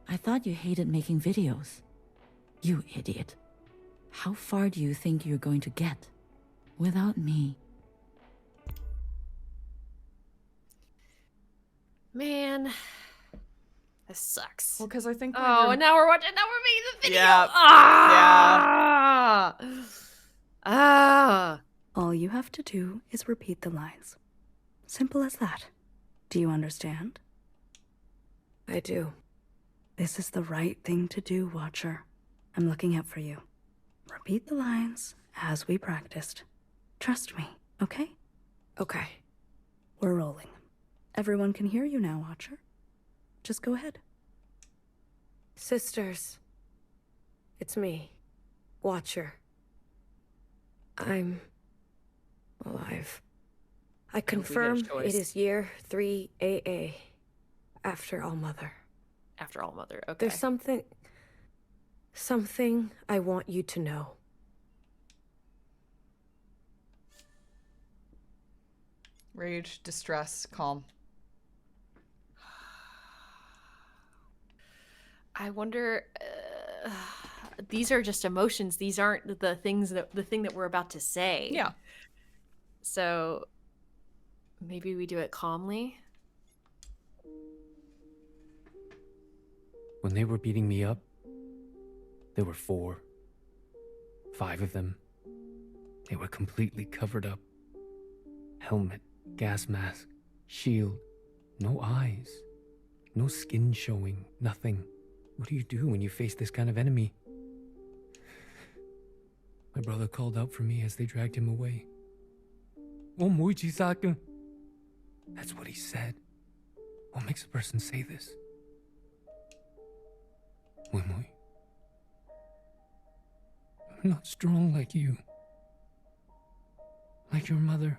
I thought you hated making videos. You idiot. How far do you think you're going to get without me? Man, this sucks. Well, because I think... Oh, and now we're making the video. Yeah. Ah! Ah! All you have to do is repeat the lines. Simple as that. Do you understand? I do. This is the right thing to do, Watcher. I'm looking out for you. Repeat the lines as we practiced. Trust me, okay? Okay. We're rolling. Everyone can hear you now, Watcher. Just go ahead. Sisters. It's me, Watcher. I'm alive. I confirm choice. it is year 3 AA. After All Mother. After All Mother, okay. There's something I want you to know. Rage, distress, calm. I wonder. These are just emotions. These aren't the thing that we're about to say. Yeah. So maybe we do it calmly. When they were beating me up, there were 4, 5 of them. They were completely covered up. Helmet, gas mask, shield, no eyes, no skin showing, nothing. What do you do when you face this kind of enemy? My brother called out for me as they dragged him away. That's what he said. What makes a person say this? I'm not strong like you. Like your mother.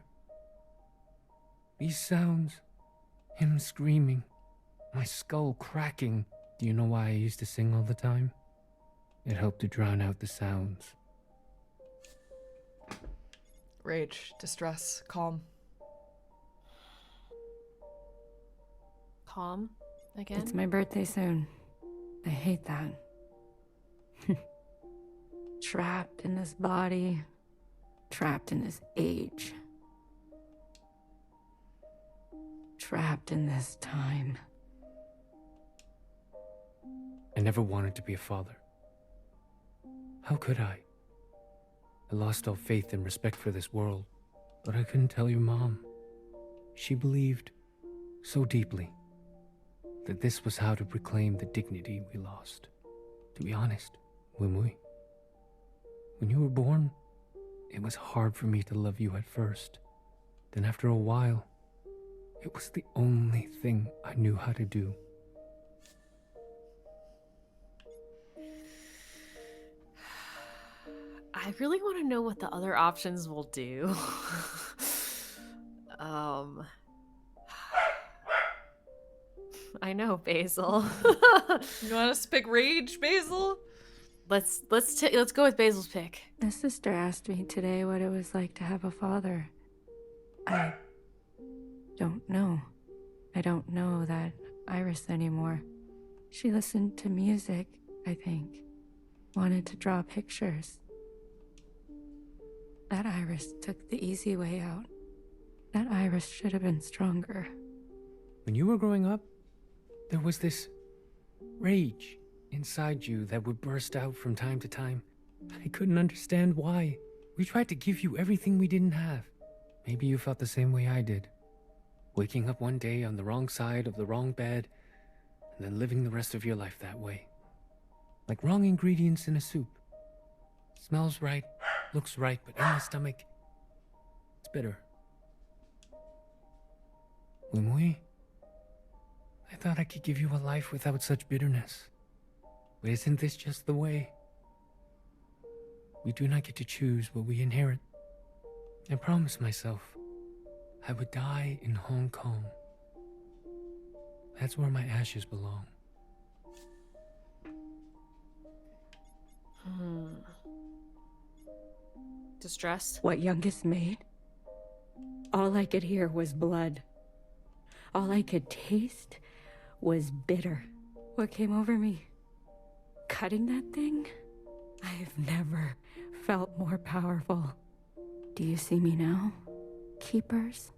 These sounds, him screaming, my skull cracking. Do you know why I used to sing all the time? It helped to drown out the sounds. Rage, distress, calm. Calm again. It's my birthday soon. I hate that. Trapped in this body, trapped in this age, trapped in this time. I never wanted to be a father. How could I? I lost all faith and respect for this world, but I couldn't tell your mom. She believed so deeply that this was how to reclaim the dignity we lost. To be honest, Wimui, when you were born, it was hard for me to love you at first. Then after a while, It was the only thing I knew how to do. I really want to know what the other options will do. um, I know, Basil. You want us to pick rage, Basil? Let's go with Basil's pick. My sister asked me today what it was like to have a father. I don't know. I don't know that Iris anymore. She listened to music, I think. Wanted to draw pictures. That Iris took the easy way out. That Iris should have been stronger. When you were growing up, there was this rage inside you that would burst out from time to time. I couldn't understand why. We tried to give you everything we didn't have. Maybe you felt the same way I did. Waking up one day on the wrong side of the wrong bed, and then living the rest of your life that way. Like wrong ingredients in a soup. Smells right, looks right, but in the stomach, it's bitter. Wimui, I thought I could give you a life without such bitterness. But isn't this just the way? We do not get to choose what we inherit. I promised myself I would die in Hong Kong. That's where my ashes belong. Distress? What youngest made? All I could hear was blood. All I could taste was bitter. What came over me? Cutting that thing? I have never felt more powerful. Do you see me now, Keepers?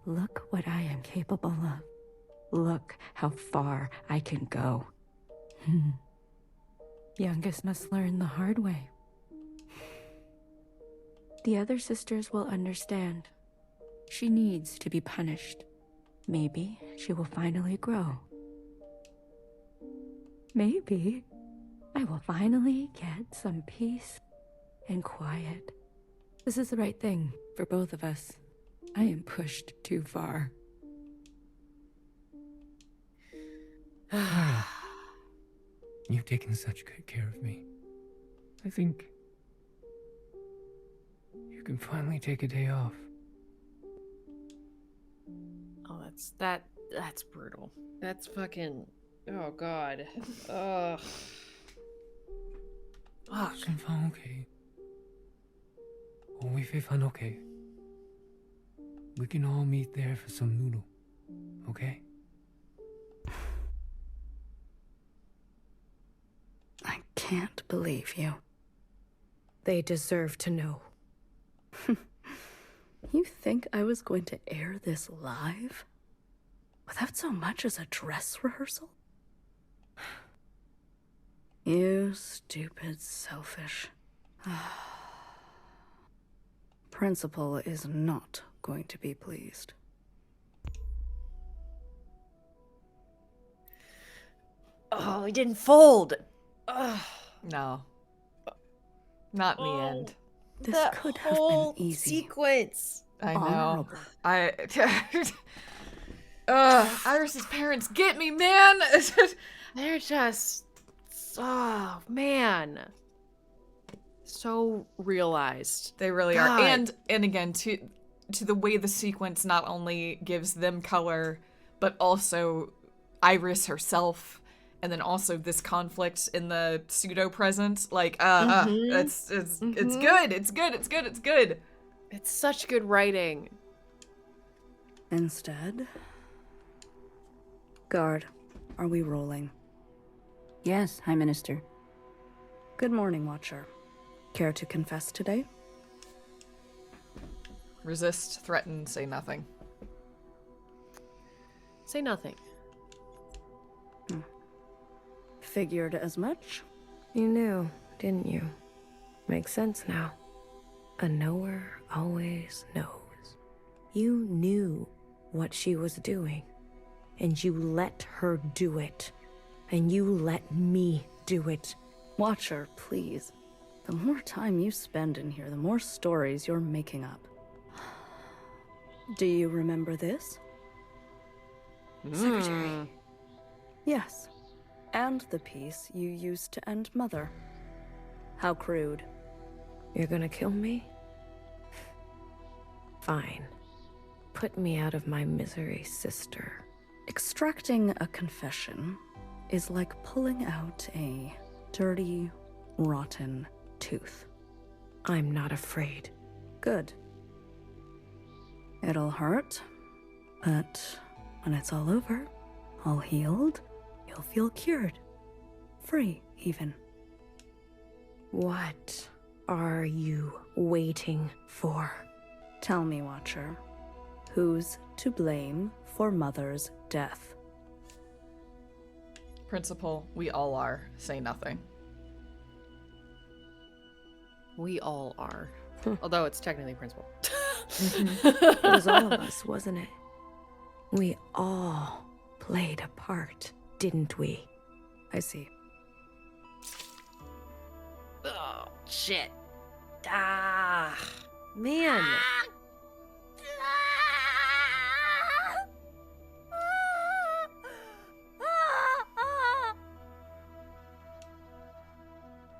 Look what I am capable of. Look how far I can go. Youngest must learn the hard way. The other sisters will understand. She needs to be punished. Maybe she will finally grow. Maybe I will finally get some peace and quiet. This is the right thing for both of us. I am pushed too far. You've taken such good care of me. I think you can finally take a day off. Oh, that's brutal. That's fucking. Oh God. Ugh. Fuck. 順返屋企，我會飛返屋企。We can all meet there for some noodle, okay? I can't believe you. They deserve to know. You think I was going to air this live? Without so much as a dress rehearsal? You stupid, selfish. Principal is not going to be pleased. Oh, it didn't fold. Ugh. No. Not in the end. This That could have whole been easy. sequence. I know. Honorable. Iris's parents get me, man. They're just, oh man, so realized. They really God. are. And again, to the way the sequence not only gives them color, but also Iris herself, and then also this conflict in the pseudo present. Like, it's good. It's good. It's good. It's good. It's such good writing. Instead, guard, are we rolling? Yes, High Minister. Good morning, Watcher. Care to confess today? Resist, threaten, say nothing. Say nothing. Figured as much. You knew, didn't you? Makes sense now. A knower always knows. You knew what she was doing, and you let her do it. And you let me do it. Watcher, please. The more time you spend in here, the more stories you're making up. Do you remember this? Secretary. Yes. And the piece you used to end Mother. How crude. You're gonna kill me? Fine. Put me out of my misery, sister. Extracting a confession is like pulling out a dirty, rotten tooth. I'm not afraid. Good. It'll hurt, but when it's all over, all healed, you'll feel cured. Free, even. What are you waiting for? Tell me, Watcher, who's to blame for Mother's death? Principal, we all are. Say nothing. We all are. Although it's technically principal. It was all of us, wasn't it? We all played a part, didn't we? I see. Oh, shit. Ah, man.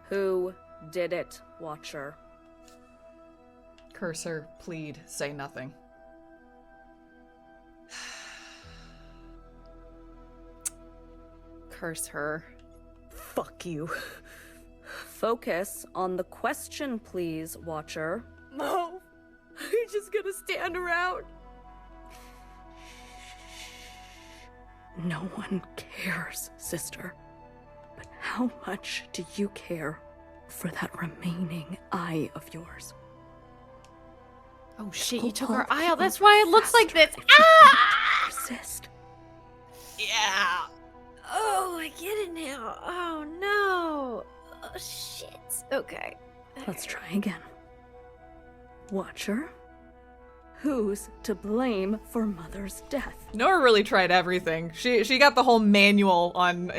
Who did it, Watcher? Cursor, plead, say nothing. Curse her. Fuck you. Focus on the question, please, Watcher. No. You're just gonna stand around. No one cares, sister. But how much do you care for that remaining eye of yours? Oh shit, you took Pull our eye out. your That's why it looks like this. faster. Ah! Resist. Yeah. Oh, I get it now. Oh no. Oh shit. Okay. Let's try again. Watcher, who's to blame for Mother's death? Nora really tried everything. She got the whole manual on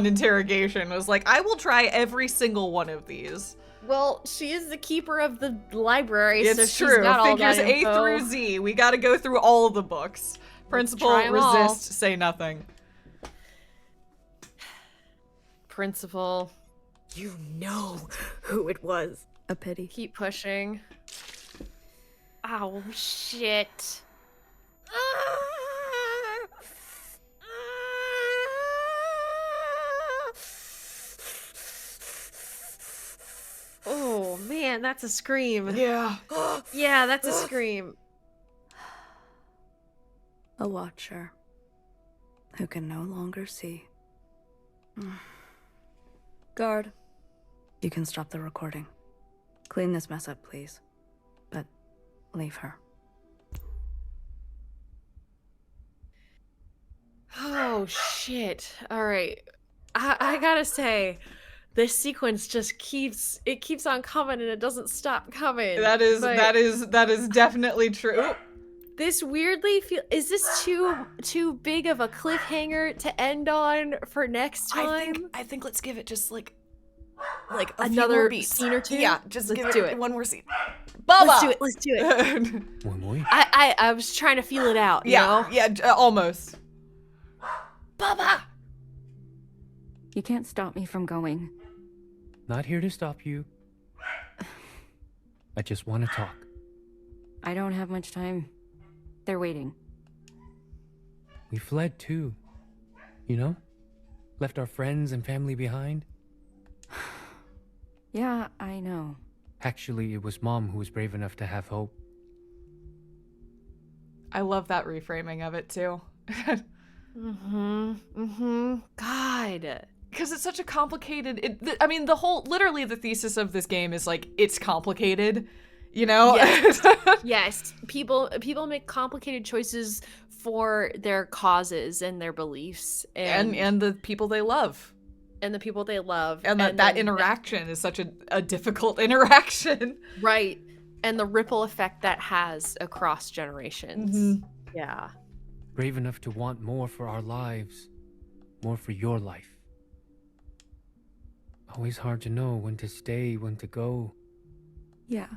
interrogation. It was like, I will try every single one of these. Well, she is the keeper of the library, so It's she's true. got all Figures that A info. through Z. We got to go through all the books. Principal, try 'em all. resist, say nothing. Principal, You know who it was. A pity. keep pushing. Oh shit. Oh man, that's a scream. Yeah. Yeah, that's a scream. A Watcher who can no longer see. Guard, you can stop the recording. Clean this mess up, please. But leave her. Oh shit. All right. I gotta say, this sequence just keeps on coming and it doesn't stop coming. That is But definitely true. this weirdly is this too big of a cliffhanger to end on for next time? I think let's give it just like a few Another more beats. scene or two? Yeah, just Let's give do it it. one more scene. Bubba! Let's do it. Muy, muy. I was trying to feel it out, you know? Almost. Bubba! You can't stop me from going. Not here to stop you. I just want to talk. I don't have much time. They're waiting. We fled too. You know? Left our friends and family behind. Yeah, I know. Actually, it was Mom who was brave enough to have hope. I love that reframing of it too. God. Because it's such a complicated. The whole literally the thesis of this game is like it's complicated, you know. Yes. Yes. People make complicated choices for their causes and their beliefs and the people they love. And the people they love. And that interaction is such a difficult interaction. Right. And the ripple effect that has across generations. Mm-hmm. Yeah. Brave enough to want more for our lives. More for your life. Always hard to know when to stay, when to go. Yeah.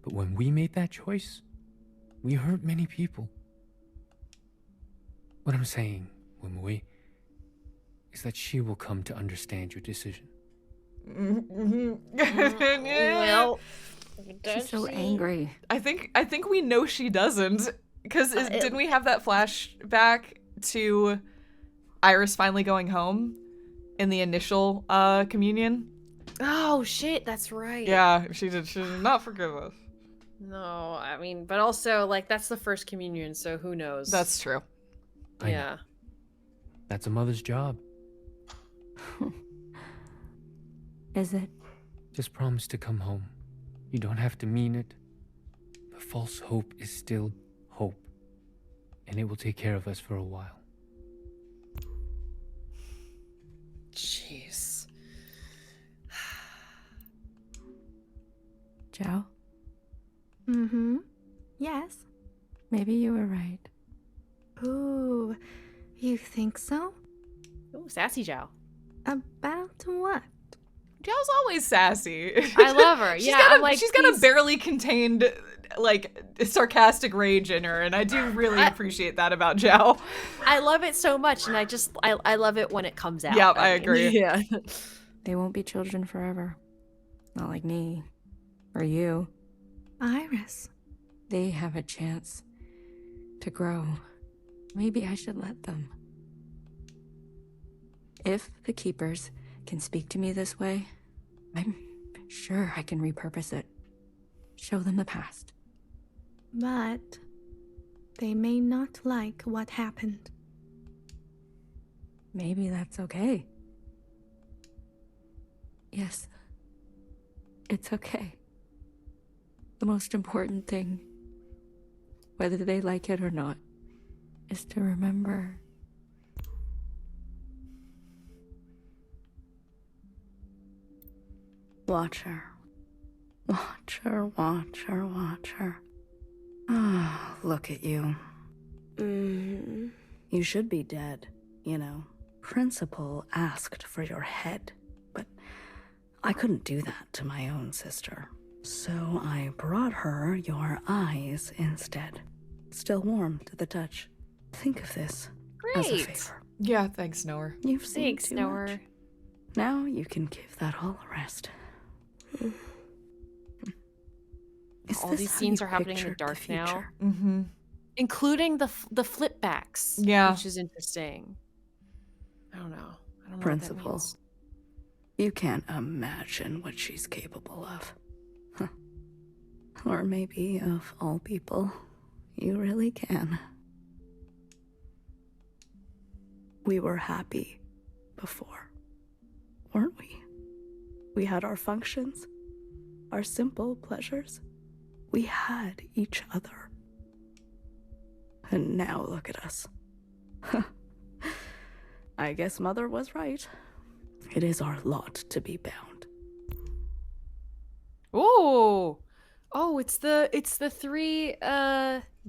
But when we made that choice, We hurt many people. What I'm saying, Wimui, is that she will come to understand your decision. Well, She's so angry. I think we know she doesn't, because didn't we have that flashback to Iris finally going home in the initial communion? Oh shit, that's right. Yeah, she did not forgive us. No, I mean, but also like that's the first communion, so who knows? That's true. I know. Yeah. That's a mother's job. Is it? Just promise to come home. You don't have to mean it. But false hope is still hope. And it will take care of us for a while. Jeez. Zhao? Mm-hmm. Yes. Maybe you were right. Ooh, you think so? Ooh, sassy Zhao. About what? Zhao's always sassy. I love her. Yeah, she's got a barely contained, like, sarcastic rage in her, and I do really appreciate that about Zhao. I love it so much, and I love it when it comes out. Yep, I agree. Yeah. They won't be children forever. Not like me. Or you. Iris. They have a chance to grow. Maybe I should let them. If the Keepers can speak to me this way, I'm sure I can repurpose it. Show them the past. But they may not like what happened. Maybe that's okay. Yes. It's okay. The most important thing, whether they like it or not, is to remember. Watch her. Watch her, watch her, watch her. Ah, look at you. You should be dead, you know. Principal asked for your head, but I couldn't do that to my own sister. So I brought her your eyes instead. Still warm to the touch. Think of this as a Great. favor. Yeah, thanks, Noah. You've seen Thanks, too Noah. much. Now you can give that all a rest. Is All this these how scenes you are happening in the pictured dark now, future? Mm-hmm. including the flip backs. Yeah. Which is interesting. I don't know. I don't know Principal. what that means. You can't imagine what she's capable of. Huh. Or maybe, of all people, you really can. We were happy before, weren't we? We had our functions, our simple pleasures. We had each other. And now look at us. I guess Mother was right. It is our lot to be bound. Oh, it's the three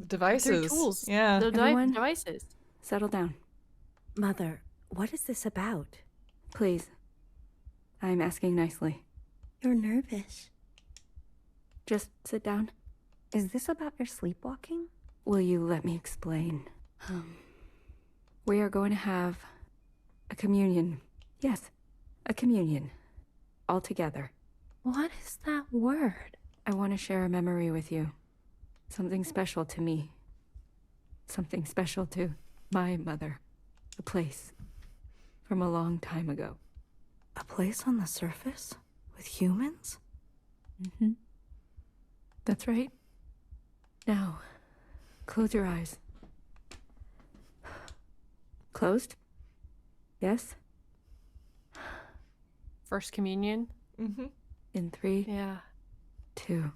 Devices. three tools. Yeah. The Everyone? devices. Settle down. Mother, what is this about? Please. I'm asking nicely. You're nervous. Just sit down. Is this about your sleepwalking? Will you let me explain? We are going to have a communion. Yes, a communion. All together. What is that word? I want to share a memory with you. Something special to me. Something special to my mother. A place from a long time ago. A place on the surface? With humans? Mm-hmm. That's right. Now, close your eyes. Closed? Yes? First communion. Mm-hmm. In 3, Yeah. 2,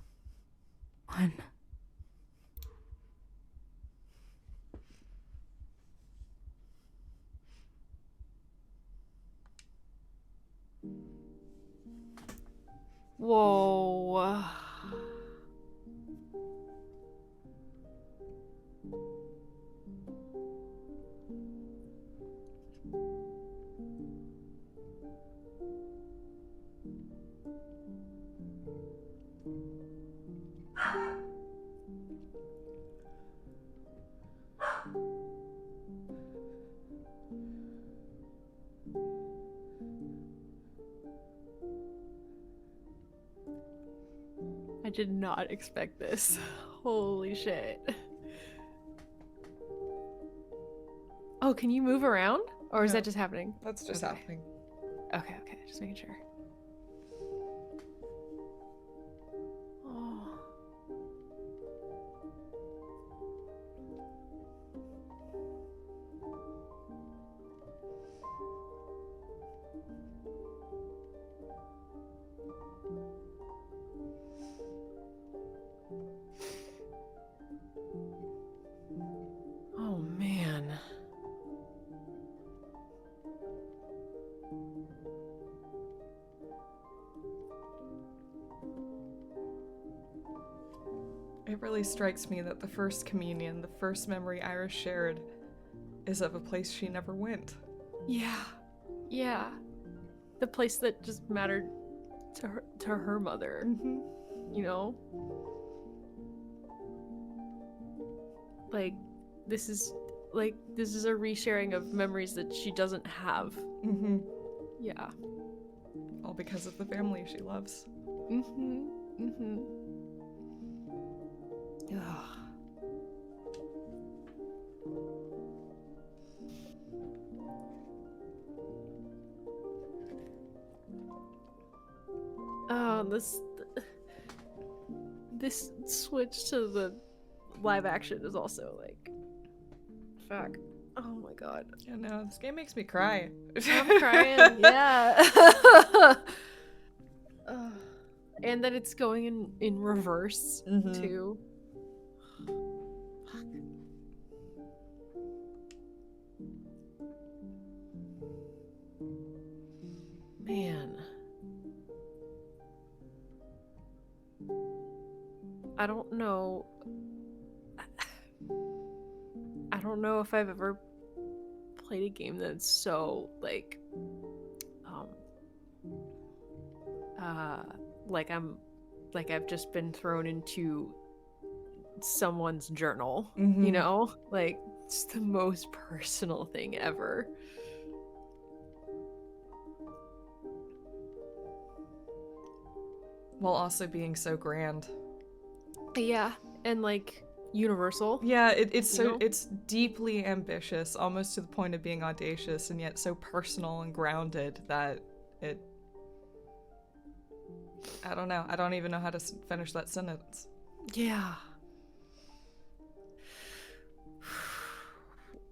1. Whoa. I did not expect this. Holy shit. Oh, can you move around? Or is No, that just happening? That's just Okay. happening. Okay, just making sure. Oh. Oh man. It really strikes me that the first communion, the first memory Iris shared, is of a place she never went. Yeah. Yeah. The place that just mattered to her mother. Mm-hmm. You know? Like, this is a resharing of memories that she doesn't have. Mm-hmm. Yeah. All because of the family she loves. Mm-hmm. Mm-hmm. Ugh. Oh, this switch to the live action is also like, fuck. Oh my god. Yeah, no, this game makes me cry. I'm crying. Yeah. And that it's going in reverse too. Fuck. Man. I don't know. I don't know if I've ever played a game that's so like I've just been thrown into someone's journal, you know? Like, it's the most personal thing ever. While also being so grand. Yeah, and like universal. Yeah, it's so know? It's deeply ambitious, almost to the point of being audacious, and yet so personal and grounded that it. I don't know. I don't even know how to finish that sentence. Yeah.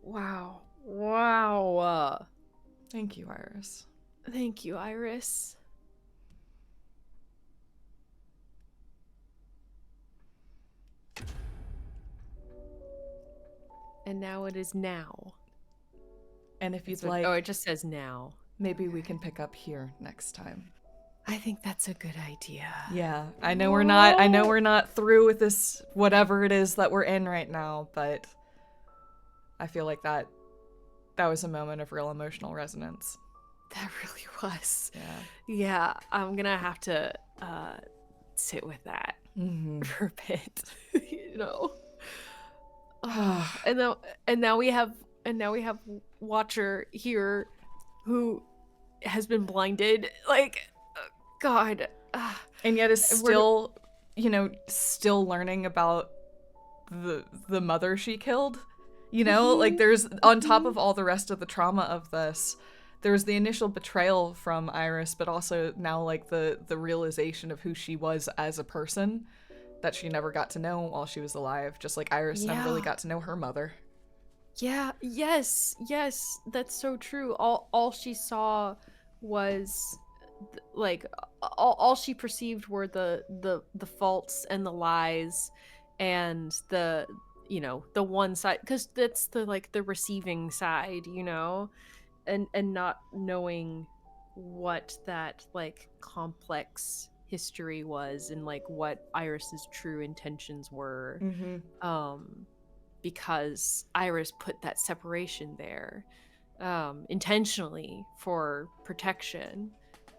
Wow. Wow. Thank you, Iris. Thank you, Iris. And now it is now. And if you'd Oh, it just says now. maybe we can pick up here next time. I think that's a good idea. Yeah, I know we're not through with this whatever it is that we're in right now, but I feel like that was a moment of real emotional resonance. That really was. Yeah. Yeah, I'm gonna have to sit with that for a bit. You know. And now we have Watcher here who has been blinded. Like, God. And yet is still, still learning about the mother she killed. You know, like there's, on top of all the rest of the trauma of this, there was the initial betrayal from Iris, but also now like the realization of who she was as a person that she never got to know while she was alive, just like Iris never really got to know her mother. Yeah, yes, that's so true. All she saw was like all she perceived were the faults and the lies and the one side, because that's the receiving side, and not knowing what that like complex history was and like what Iris's true intentions were. Because Iris put that separation there intentionally for protection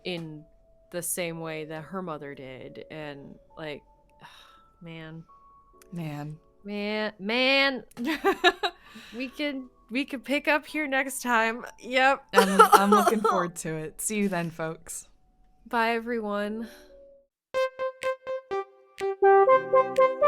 in the same way that her mother did. And like, man we could pick up here next time. Yep. I'm looking forward to it. See you then, folks. Bye, everyone. you.